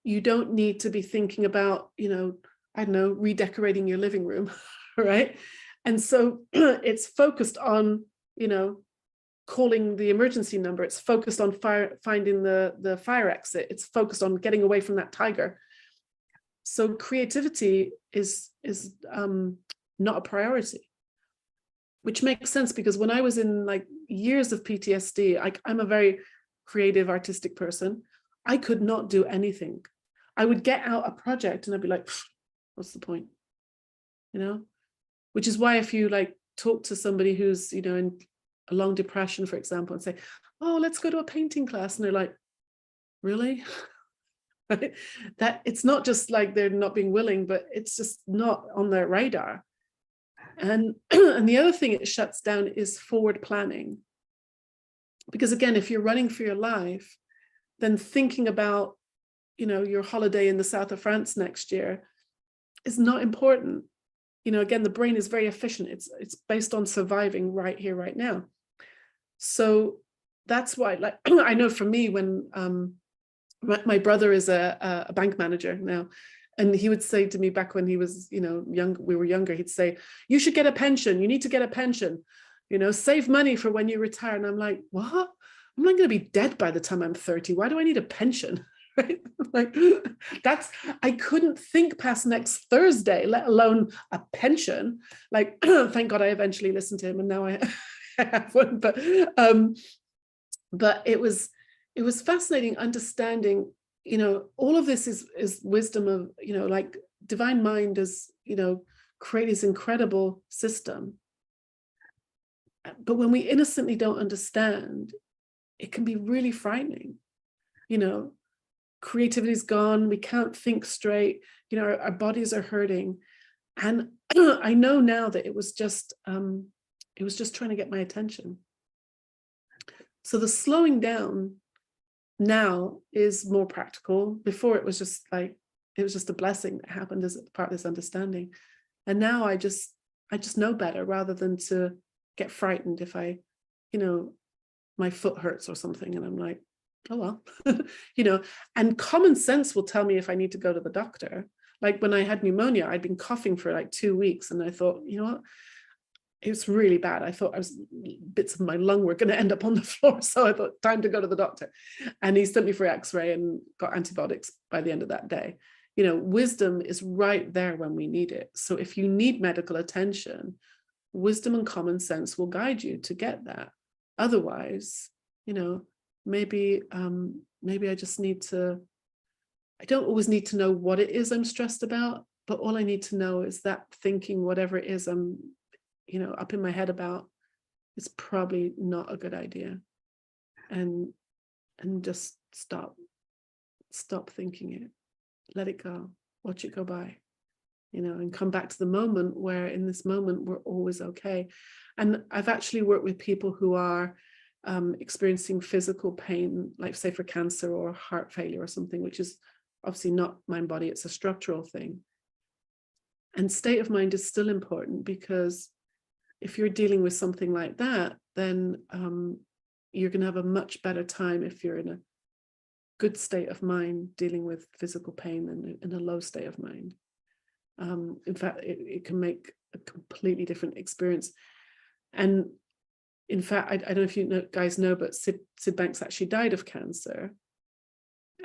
you don't need to be thinking about, redecorating your living room, right? And so it's focused on, calling the emergency number. It's focused on finding the fire exit. It's focused on getting away from that tiger. So creativity is not a priority, which makes sense, because when I was in years of PTSD, I'm a very creative, artistic person. I could not do anything. I would get out a project and I'd be like, what's the point? Which is why if you talk to somebody who's, in a long depression, for example, and say, oh, let's go to a painting class. And they're like, really? Right? That it's not just they're not being willing, but it's just not on their radar. And, and the other thing it shuts down is forward planning. Because again, if you're running for your life, then thinking about, your holiday in the south of France next year is not important. Again, the brain is very efficient. It's based on surviving right here, right now. So that's why, I know for me, when my brother is a bank manager now, and he would say to me back when he was, young, we were younger, he'd say, you should get a pension. You need to get a pension. Save money for when you retire. And I'm like, what? I'm not going to be dead by the time I'm 30. Why do I need a pension? Right? I couldn't think past next Thursday, let alone a pension. Thank God I eventually listened to him, and now I have one. But it was fascinating understanding, all of this is wisdom of, divine mind has, create this incredible system. But when we innocently don't understand, it can be really frightening. Creativity's gone. We can't think straight. Our bodies are hurting. And I know now that it was just trying to get my attention. So the slowing down now is more practical. Before it was just it was just a blessing that happened as part of this understanding. And now I just know better, rather than to get frightened if my foot hurts or something, and I'm like, oh well, you know, and common sense will tell me if I need to go to the doctor. Like when I had pneumonia, I'd been coughing for like 2 weeks, and I thought, you know what, it was really bad. I thought bits of my lung were going to end up on the floor. So I thought, time to go to the doctor. And he sent me for X-ray and got antibiotics by the end of that day. You know, wisdom is right there when we need it. So if you need medical attention, wisdom and common sense will guide you to get that. Otherwise, you know, maybe I just need to, I don't always need to know what it is I'm stressed about, but all I need to know is that thinking whatever it is I'm, you know, up in my head about, it's probably not a good idea. And just stop thinking it, let it go, watch it go by, you know, and come back to the moment where in this moment we're always okay. And I've actually worked with people who are experiencing physical pain, like say for cancer or heart failure or something, which is obviously not mind body, it's a structural thing. And state of mind is still important, because if you're dealing with something like that, then you're going to have a much better time if you're in a good state of mind dealing with physical pain than in a low state of mind. In fact, it can make a completely different experience. And in fact, I don't know if you guys know, but Sid Banks actually died of cancer.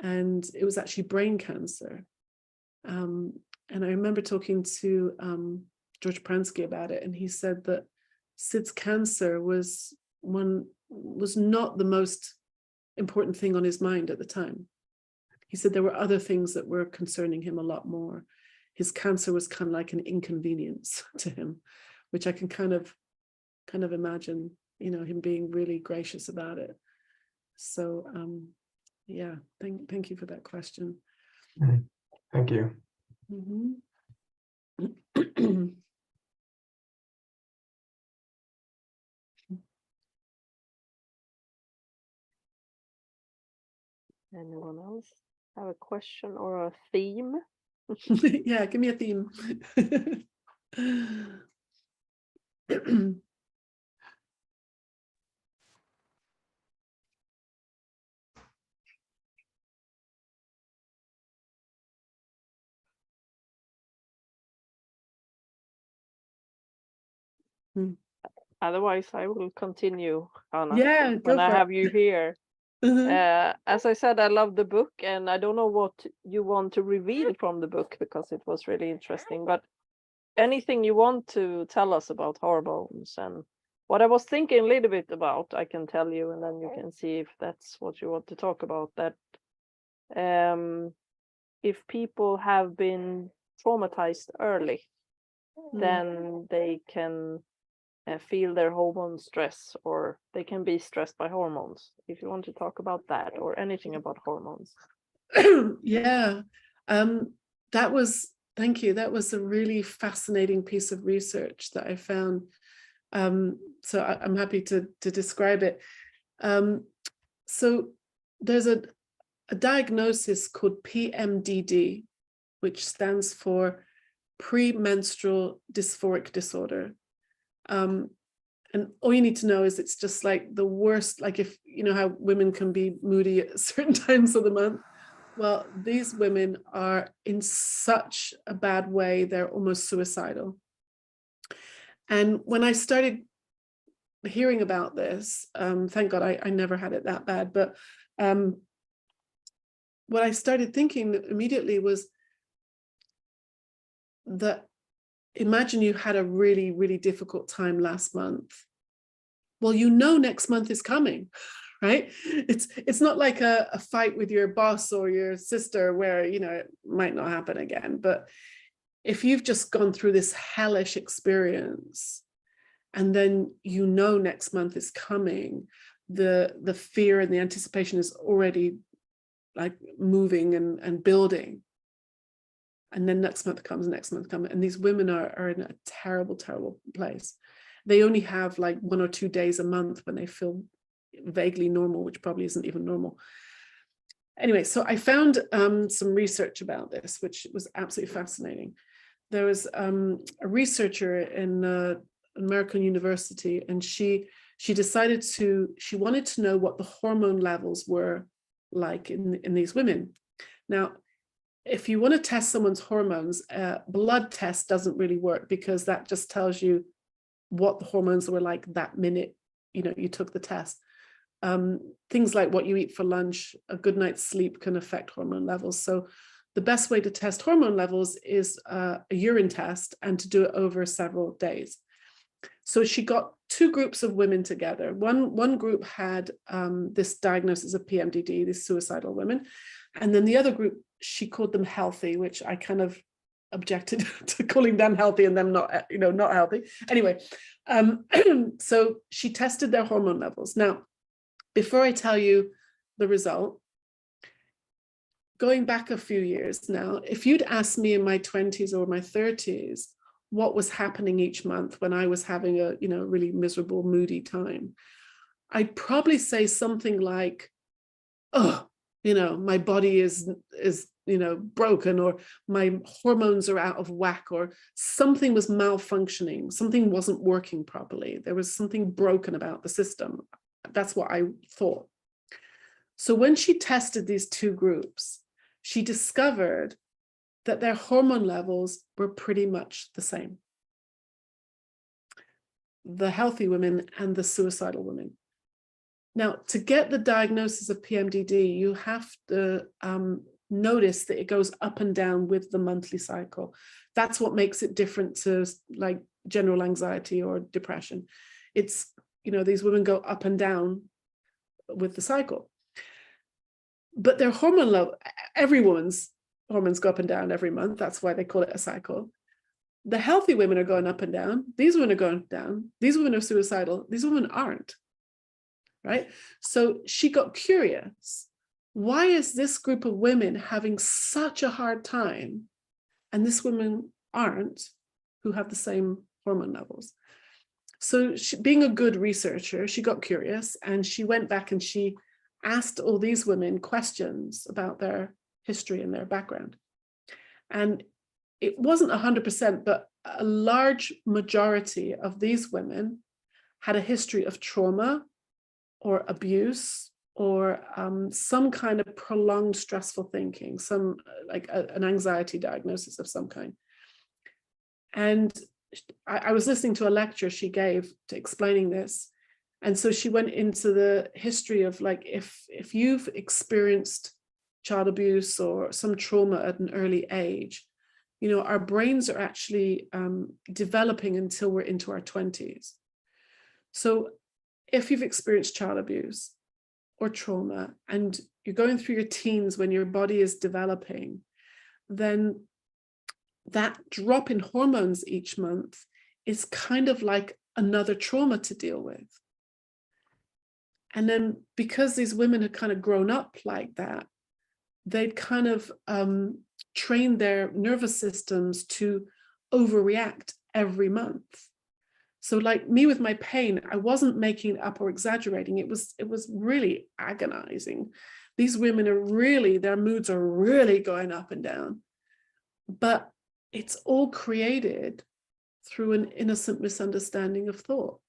And it was actually brain cancer. And I remember talking to George Pransky about it, and he said that Sid's cancer was not the most important thing on his mind at the time. He said there were other things that were concerning him a lot more. His cancer was kind of like an inconvenience to him, which I can kind of imagine, you know, him being really gracious about it. So yeah, thank you for that question. Thank you. Mm-hmm. Anyone else have a question or a theme? Yeah, give me a theme. Otherwise, I will continue, Chana, Yeah, go when for I it. have you here. Uh-huh. As I said, I love the book, and I don't know what you want to reveal from the book, because it was really interesting. But anything you want to tell us about hormones, and what I was thinking a little bit about, I can tell you, and then you can see if that's what you want to talk about. That if people have been traumatized early, then they can feel their hormone stress, or they can be stressed by hormones. If you want to talk about that or anything about hormones. Yeah, thank you. That was a really fascinating piece of research that I found. So I'm happy to describe it. So there's a diagnosis called PMDD, which stands for premenstrual dysphoric disorder. And all you need to know is it's just like the worst, like if you know how women can be moody at certain times of the month. Well, these women are in such a bad way, they're almost suicidal. And when I started hearing about this, thank God I never had it that bad, but what I started thinking immediately was that imagine you had a really, really difficult time last month. Well, you know next month is coming, right? It's not like a fight with your boss or your sister where, you know, it might not happen again. But if you've just gone through this hellish experience and then you know next month is coming, the fear and the anticipation is already like moving and building. And then next month comes, and these women are in a terrible, terrible place. They only have like 1 or 2 days a month when they feel vaguely normal, which probably isn't even normal. Anyway, so I found some research about this, which was absolutely fascinating. There was a researcher in American University, and she wanted to know what the hormone levels were like in these women. Now, if you want to test someone's hormones, blood test doesn't really work, because that just tells you what the hormones were like that minute, you know, you took the test. Things like what you eat for lunch, a good night's sleep can affect hormone levels. So the best way to test hormone levels is a urine test, and to do it over several days. So she got two groups of women together. One group had this diagnosis of PMDD, these suicidal women. And then the other group, she called them healthy, which I kind of objected to calling them healthy and them not, you know, not healthy. Anyway, so she tested their hormone levels. Now, before I tell you the result, going back a few years now, if you'd asked me in my 20s or my 30s what was happening each month when I was having a, you know, really miserable, moody time, I'd probably say something like, oh, you know, my body is, you know, broken, or my hormones are out of whack, or something was malfunctioning, something wasn't working properly. There was something broken about the system. That's what I thought. So when she tested these two groups, she discovered that their hormone levels were pretty much the same. The healthy women and the suicidal women. Now, to get the diagnosis of PMDD, you have to notice that it goes up and down with the monthly cycle. That's what makes it different to like general anxiety or depression. It's, you know, these women go up and down with the cycle. But their hormone level, every woman's hormones go up and down every month. That's why they call it a cycle. The healthy women are going up and down. These women are going down. These women are suicidal. These women aren't. Right? So she got curious. Why is this group of women having such a hard time, and this women aren't, who have the same hormone levels? So she, being a good researcher, she got curious, and she went back and she asked all these women questions about their history and their background. And it wasn't 100%, but a large majority of these women had a history of trauma or abuse, or some kind of prolonged stressful thinking, some like an anxiety diagnosis of some kind. And I was listening to a lecture she gave to explaining this. And so she went into the history of like, if you've experienced child abuse or some trauma at an early age, you know, our brains are actually developing until we're into our 20s. So if you've experienced child abuse or trauma, and you're going through your teens when your body is developing, then that drop in hormones each month is kind of like another trauma to deal with. And then because these women had kind of grown up like that, they'd kind of trained their nervous systems to overreact every month. So like me with my pain, I wasn't making it up or exaggerating. It was really agonizing. These women are really, their moods are really going up and down. But it's all created through an innocent misunderstanding of thought.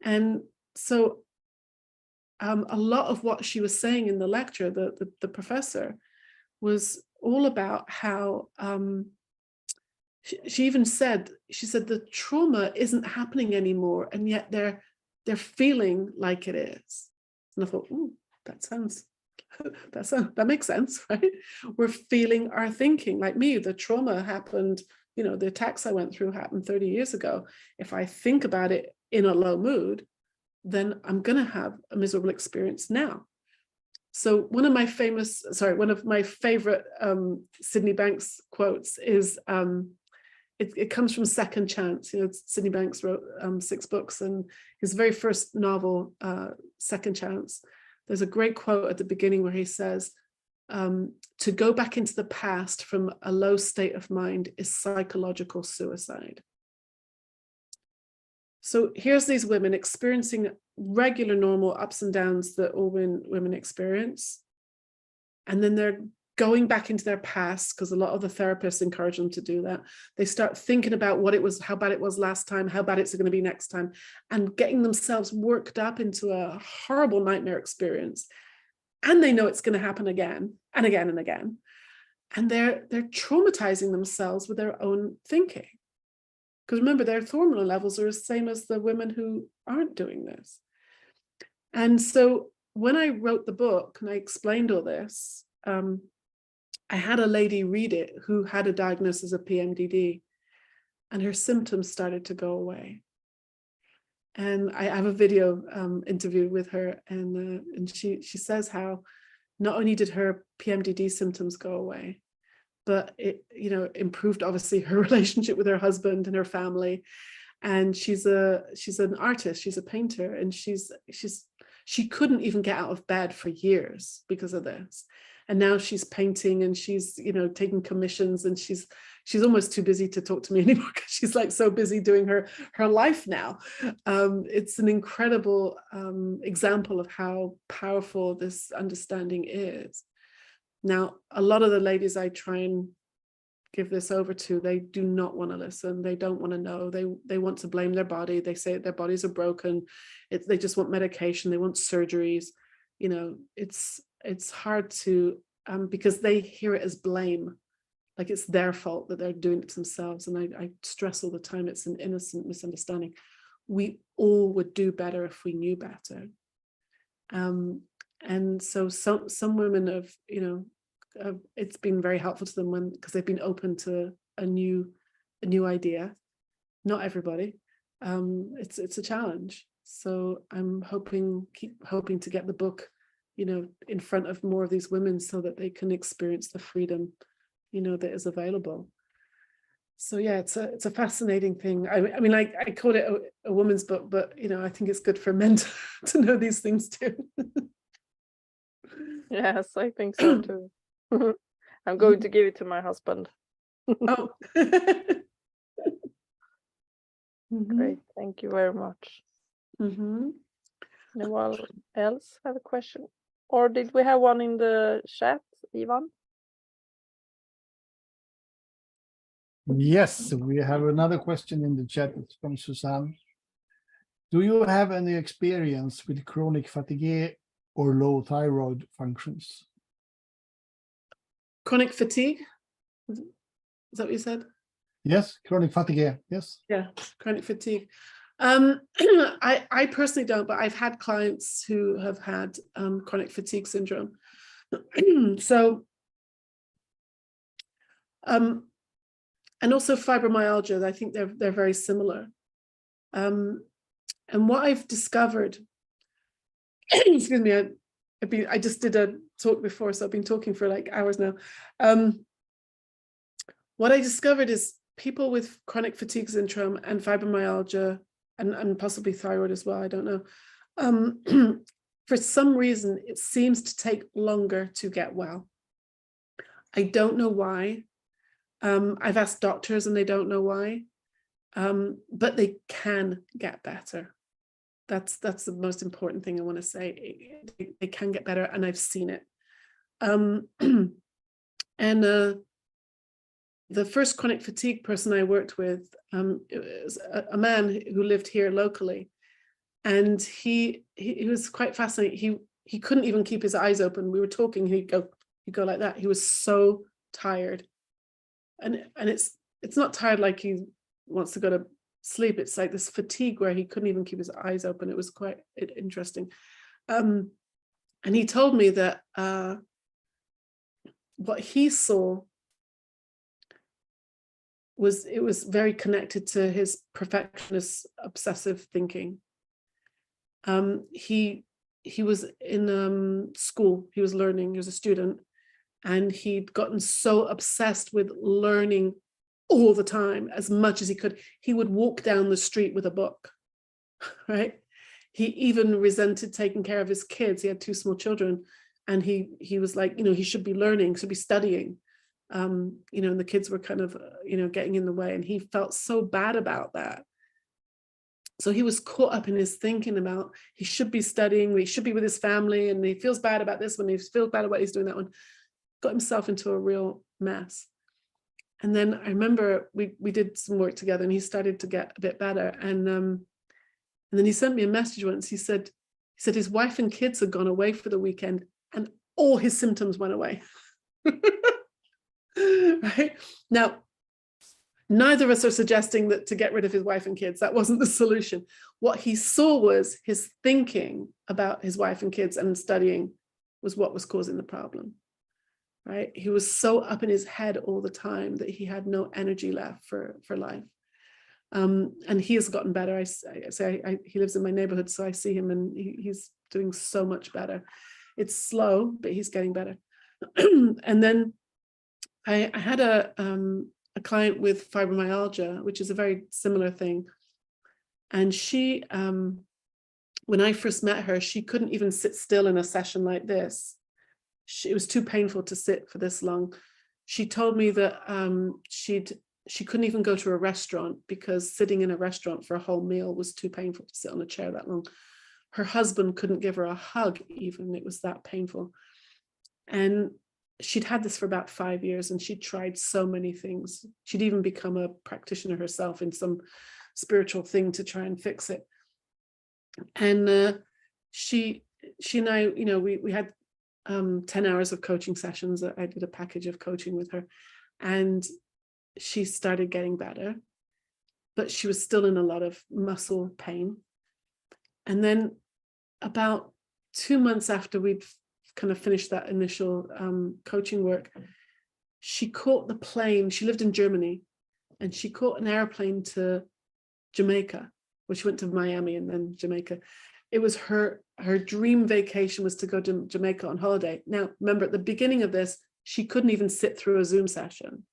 And so a lot of what she was saying in the lecture, the professor, was all about how she even said, she said the trauma isn't happening anymore, and yet they're feeling like it is. And I thought, that makes sense, right? We're feeling our thinking. Like me, the trauma happened, you know, the attacks I went through happened 30 years ago. If I think about it in a low mood, then I'm going to have a miserable experience now. So one of my favorite Sydney Banks quotes is, it comes from Second Chance. You know, Sydney Banks wrote 6 books, and his very first novel, Second Chance, there's a great quote at the beginning where he says, to go back into the past from a low state of mind is psychological suicide. So here's these women experiencing regular, normal ups and downs that all women experience. And then they're going back into their past, because a lot of the therapists encourage them to do that. They start thinking about what it was, how bad it was last time, how bad it's going to be next time, and getting themselves worked up into a horrible nightmare experience. and they know it's going to happen again and again and again. And they're traumatizing themselves with their own thinking. Because remember, their hormonal levels are the same as the women who aren't doing this. And so when I wrote the book and I explained all this, I had a lady read it who had a diagnosis of PMDD, and her symptoms started to go away. And I have a video interview with her, and she says how not only did her PMDD symptoms go away, but it, you know, improved obviously her relationship with her husband and her family. And she's an artist, she's a painter, and she couldn't even get out of bed for years because of this. And now she's painting and she's, you know, taking commissions, and she's almost too busy to talk to me anymore because she's like so busy doing her life now. It's an incredible example of how powerful this understanding is. Now, a lot of the ladies I try and give this over to, they do not want to listen. They don't want to know. They want to blame their body. They say their bodies are broken. They just want medication. They want surgeries. You know, it's hard to, because they hear it as blame, like it's their fault that they're doing it to themselves. And I stress all the time, it's an innocent misunderstanding. We all would do better if we knew better. And so some women have, you know, it's been very helpful to them because they've been open to a new idea. Not everybody. It's a challenge. So I'm keep hoping to get the book, you know, in front of more of these women so that they can experience the freedom, you know, that is available. So yeah, it's a fascinating thing. I mean, I call it a woman's book, but you know, I think it's good for men to know these things too. Yes, I think so too. I'm going to give it to my husband. Oh. Great, thank you very much. Mm-hmm. Anyone else have a question? Or did we have one in the chat, Ivan? Yes, we have another question in the chat. It's from Susanne. Do you have any experience with chronic fatigue or low thyroid functions? Chronic fatigue? Is that what you said? Yes, chronic fatigue. Yes. Yeah, chronic fatigue. I personally don't, but I've had clients who have had chronic fatigue syndrome. So, and also fibromyalgia. I think they're very similar. And what I've discovered, excuse me, I just did a talk before, so I've been talking for like hours now. What I discovered is people with chronic fatigue syndrome and fibromyalgia and possibly thyroid as well, I don't know. For some reason, it seems to take longer to get well. I don't know why. I've asked doctors and they don't know why, but they can get better. That's the most important thing I want to say. They can get better, and I've seen it. And the first chronic fatigue person I worked with, it was a man who lived here locally, and he was quite fascinating. He couldn't even keep his eyes open. We were talking, he'd go like that. He was so tired, and it's not tired like he wants to go to sleep. It's like this fatigue where he couldn't even keep his eyes open. It was quite interesting. And he told me that what he saw was very connected to his perfectionist obsessive thinking. He was in school, he was learning, he was a student, and he'd gotten so obsessed with learning all the time, as much as he could. He would walk down the street with a book, right? He even resented taking care of his kids. He had 2 small children, and he was like, you know, he should be learning, should be studying. You know, and the kids were kind of, you know, getting in the way, and he felt so bad about that. So he was caught up in his thinking about he should be studying, he should be with his family, and he feels bad about this one, he feels bad about he's doing that one. Got himself into a real mess. And then I remember we did some work together, and he started to get a bit better. And then he sent me a message once. He said his wife and kids had gone away for the weekend, and all his symptoms went away. Right? Now, neither of us are suggesting that to get rid of his wife and kids, that wasn't the solution. What he saw was his thinking about his wife and kids and studying was what was causing the problem, right? He was so up in his head all the time that he had no energy left for life. And he has gotten better. He lives in my neighborhood, so I see him and he's doing so much better. It's slow, but he's getting better. And then I had a client with fibromyalgia, which is a very similar thing. And she, when I first met her, she couldn't even sit still in a session like this. It was too painful to sit for this long. She told me that she couldn't even go to a restaurant because sitting in a restaurant for a whole meal was too painful to sit on a chair that long. Her husband couldn't give her a hug even, it was that painful. And she'd had this for about 5 years and she'd tried so many things. She'd even become a practitioner herself in some spiritual thing to try and fix it. And she and I, you know, we had 10 hours of coaching sessions. I did a package of coaching with her and she started getting better, but she was still in a lot of muscle pain. And then about 2 months after we'd kind of finished that initial coaching work, she caught the plane. She lived in Germany and she caught an airplane to Jamaica, which went to Miami and then Jamaica. It was her dream vacation was to go to Jamaica on holiday. Now, remember at the beginning of this, she couldn't even sit through a Zoom session.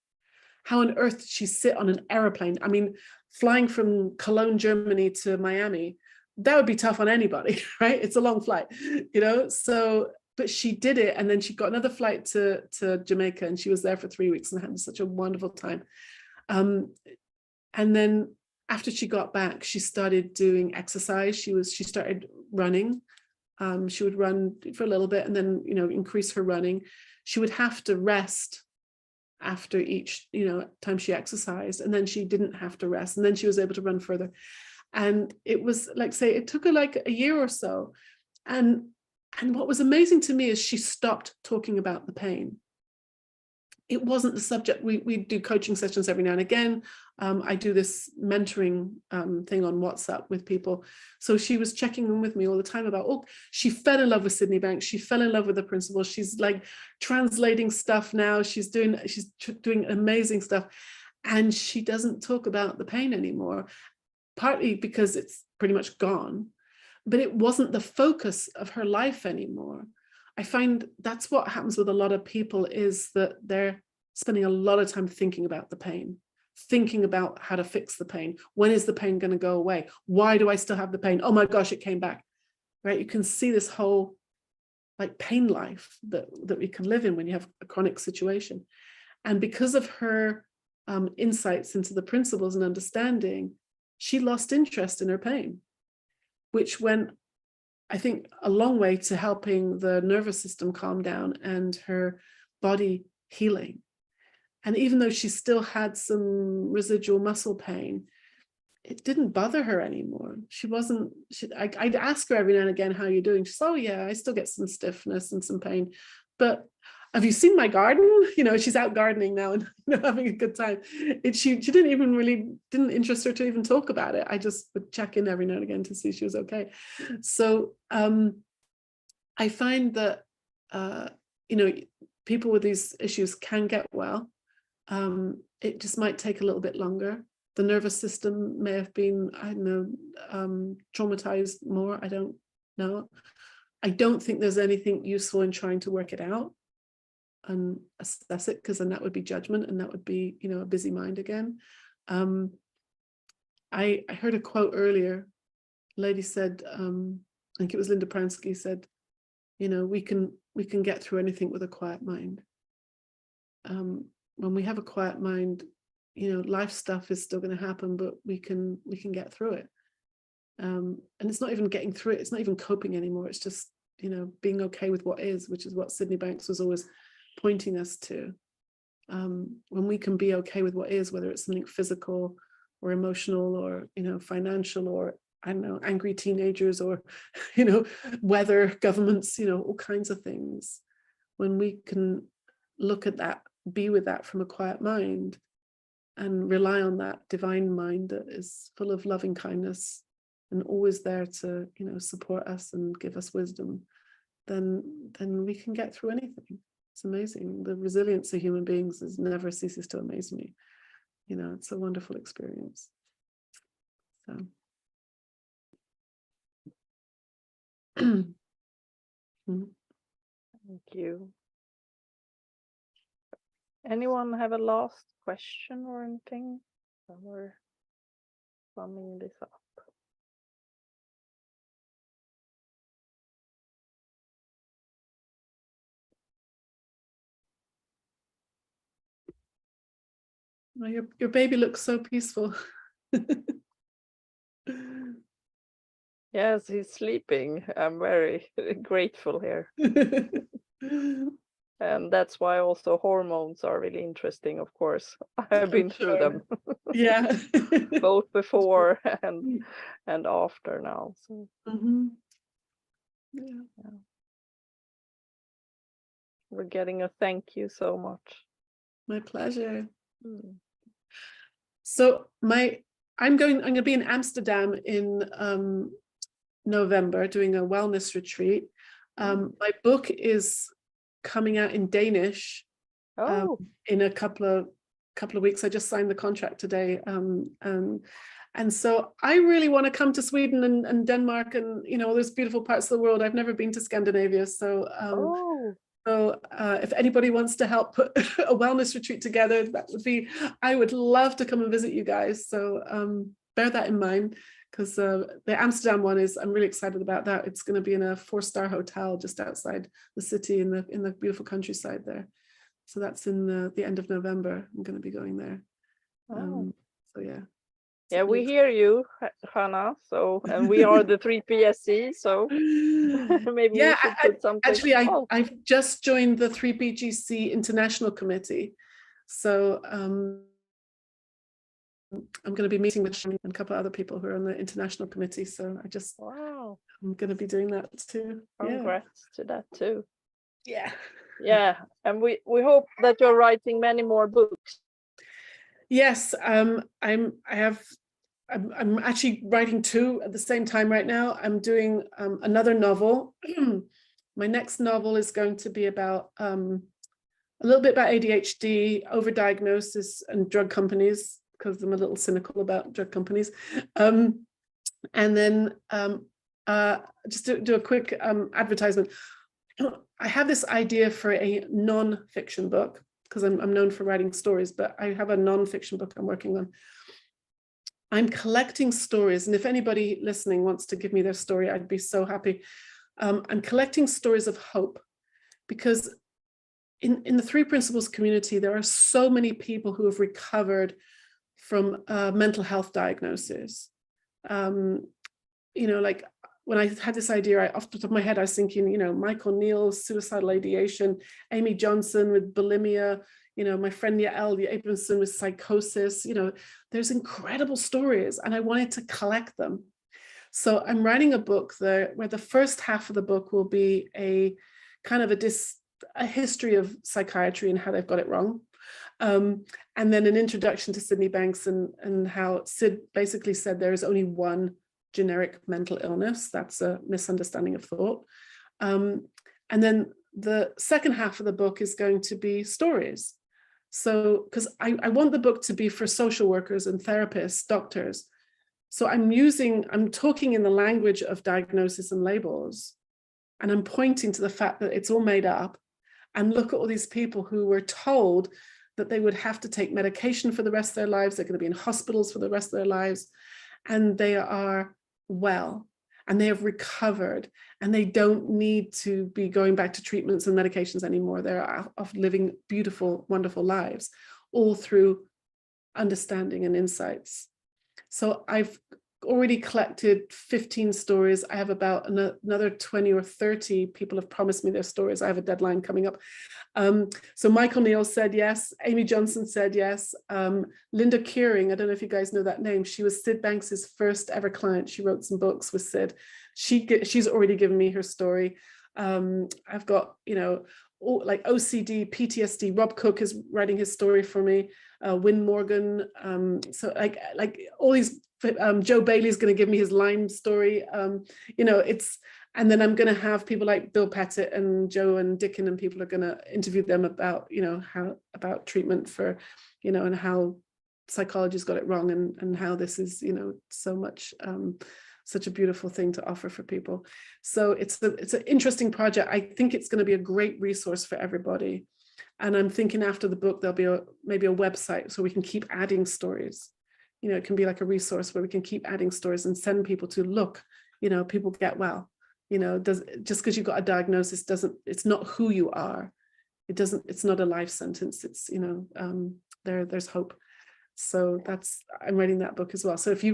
How on earth did she sit on an airplane? I mean, flying from Cologne, Germany to Miami, that would be tough on anybody, right? It's a long flight, you know? So, but she did it. And then she got another flight to Jamaica and she was there for 3 weeks and had such a wonderful time. And then after she got back, she started doing exercise. She started running. She would run for a little bit and then, you know, increase her running. She would have to rest after each, you know, time she exercised, and then she didn't have to rest, and then she was able to run further. And it was like, say, it took her like a year or so. And what was amazing to me is she stopped talking about the pain. It wasn't the subject. We do coaching sessions every now and again. I do this mentoring thing on WhatsApp with people. So she was checking in with me all the time about, oh, she fell in love with Sydney Banks. She fell in love with the principal. She's like translating stuff now. She's doing amazing stuff. And she doesn't talk about the pain anymore, partly because it's pretty much gone, but it wasn't the focus of her life anymore. I find that's what happens with a lot of people, is that they're spending a lot of time thinking about the pain, thinking about how to fix the pain. When is the pain going to go away? Why do I still have the pain? Oh my gosh, it came back, right? You can see this whole like pain life that we can live in when you have a chronic situation. And because of her insights into the principles and understanding, she lost interest in her pain, which went, I think, a long way to helping the nervous system calm down and her body healing. And even though she still had some residual muscle pain, it didn't bother her anymore. I'd ask her every now and again, how are you doing? She said, oh yeah, I still get some stiffness and some pain, but have you seen my garden? You know, she's out gardening now and, you know, having a good time. She didn't interest her to even talk about it. I just would check in every now and again to see she was okay. So I find that, you know, people with these issues can get well. It just might take a little bit longer. The nervous system may have been, I don't know, traumatized more. I don't know. I don't think there's anything useful in trying to work it out and assess it, because then that would be judgment and that would be, you know, a busy mind again. I heard a quote earlier. A lady said, I think it was Linda Pransky said, you know, we can get through anything with a quiet mind. When we have a quiet mind, you know, life stuff is still going to happen, but we can get through it. And it's not even getting through it. It's not even coping anymore. It's just, you know, being okay with what is, which is what Sydney Banks was always pointing us to. When we can be okay with what is, whether it's something physical or emotional or, you know, financial or I don't know, angry teenagers or, weather, governments, all kinds of things. When we can look at that, be with that from a quiet mind and rely on that divine mind that is full of loving kindness and always there to, support us and give us wisdom, then we can get through anything. It's amazing. The resilience of human beings never ceases to amaze me. It's a wonderful experience. So. Thank you. Anyone have a last question or anything? We're summing this up. Oh, your baby looks so peaceful. Yes, he's sleeping. I'm very grateful here. And that's why also hormones are really interesting, of course. I've been through them. Yeah. Both before and after now. So Yeah. We're getting a thank you so much. My pleasure. So I'm going to be in Amsterdam in November doing a wellness retreat. My book is coming out in Danish in a couple of weeks. I just signed the contract today, and so I really want to come to Sweden and Denmark and all those beautiful parts of the world. I've never been to Scandinavia, so if anybody wants to help put a wellness retreat together, I would love to come and visit you guys. So bear that in mind, because the Amsterdam one I'm really excited about that. It's going to be in a 4-star hotel just outside the city in the beautiful countryside there. So that's in the end of November. I'm going to be going there. So yeah. Yeah, we hear you, Chana. So, and we are the 3PSC. So maybe we should put something. Actually, I've just joined the 3PGC International Committee. So I'm going to be meeting with Shani and a couple of other people who are on the international committee. So I'm going to be doing that too. Congrats to that too. Yeah. Yeah, and we hope that you're writing many more books. Yes, I'm actually writing 2 at the same time right now. I'm doing another novel. My next novel is going to be about a little bit about ADHD, overdiagnosis, and drug companies, because I'm a little cynical about drug companies. And then just to do a quick advertisement. I have this idea for a non-fiction book, because I'm known for writing stories, but I have a non-fiction book I'm working on. I'm collecting stories, and if anybody listening wants to give me their story, I'd be so happy. I'm collecting stories of hope, because in the 3 Principles community, there are so many people who have recovered from mental health diagnosis. Like when I had this idea, off the top of my head, I was thinking, Michael Neal's suicidal ideation, Amy Johnson with bulimia, my friend Yael Abramson with psychosis. There's incredible stories, and I wanted to collect them. So I'm writing a book there where the first half of the book will be a kind of a history of psychiatry and how they've got it wrong. And then an introduction to Sydney Banks and how Sid basically said there is only one generic mental illness. That's a misunderstanding of thought. And then the second half of the book is going to be stories. So, because I want the book to be for social workers and therapists, doctors. So I'm talking in the language of diagnosis and labels, and I'm pointing to the fact that it's all made up. And look at all these people who were told that they would have to take medication for the rest of their lives. They're going to be in hospitals for the rest of their lives. And they are well, and they have recovered, and they don't need to be going back to treatments and medications anymore. They're off living beautiful, wonderful lives, all through understanding and insights. So I've already collected 15 stories. I have about another 20 or 30 people have promised me their stories. I have a deadline coming up. So Michael Neal said yes. Amy Johnson said yes. Linda Kearing, I don't know if you guys know that name. She was Sid Banks's first ever client. She wrote some books with Sid. She's already given me her story. I've got, you know, like OCD, PTSD. Rob Cook is writing his story for me. Win Morgan. So like all these. Joe Bailey's going to give me his Lyme story. You know, and then I'm going to have people like Bill Pettit and Joe and Dickon, and people are going to interview them about, you know, about treatment for, you know, and how psychology's got it wrong, and how this is, you know, so much, such a beautiful thing to offer for people. So it's an interesting project. I think it's going to be a great resource for everybody. And I'm thinking after the book, there'll be maybe a website so we can keep adding stories. You know, it can be like a resource where we can keep adding stories and send people to look, you know, people get well. You know, just because you've got a diagnosis it's not who you are. It's not a life sentence. It's, you know, there's hope. So I'm writing that book as well. So if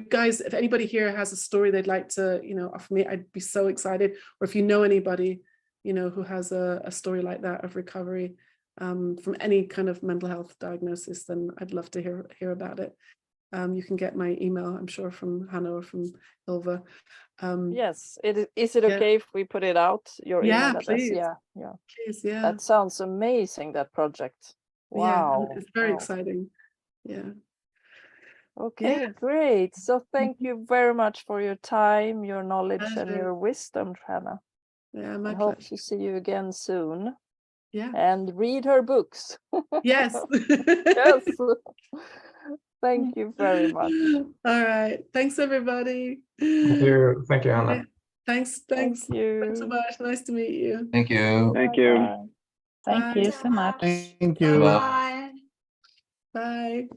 anybody here has a story they'd like to, you know, offer me, I'd be so excited. Or if you know anybody, you know, who has a story like that of recovery from any kind of mental health diagnosis, then I'd love to hear about it. You can get my email, I'm sure, from Hannah or from Ilva. Yes. Is it okay if we put it out? Your email address? Please. Yeah. Please, yeah. That sounds amazing, that project. Wow. Yeah, it's very exciting. Yeah. Okay, great. So thank you very much for your time, your knowledge, and your wisdom, Chana. Yeah, my I hope pleasure. to see you again soon. Yeah. And read her books. Yes. Yes. Thank you very much. All right. Thanks, everybody. Thank you, Hannah. Yeah. Thanks. Thank you. Thanks so much. Nice to meet you. Thank you. Thank you. Bye-bye. Thank you so much. Thank you. Bye. Bye.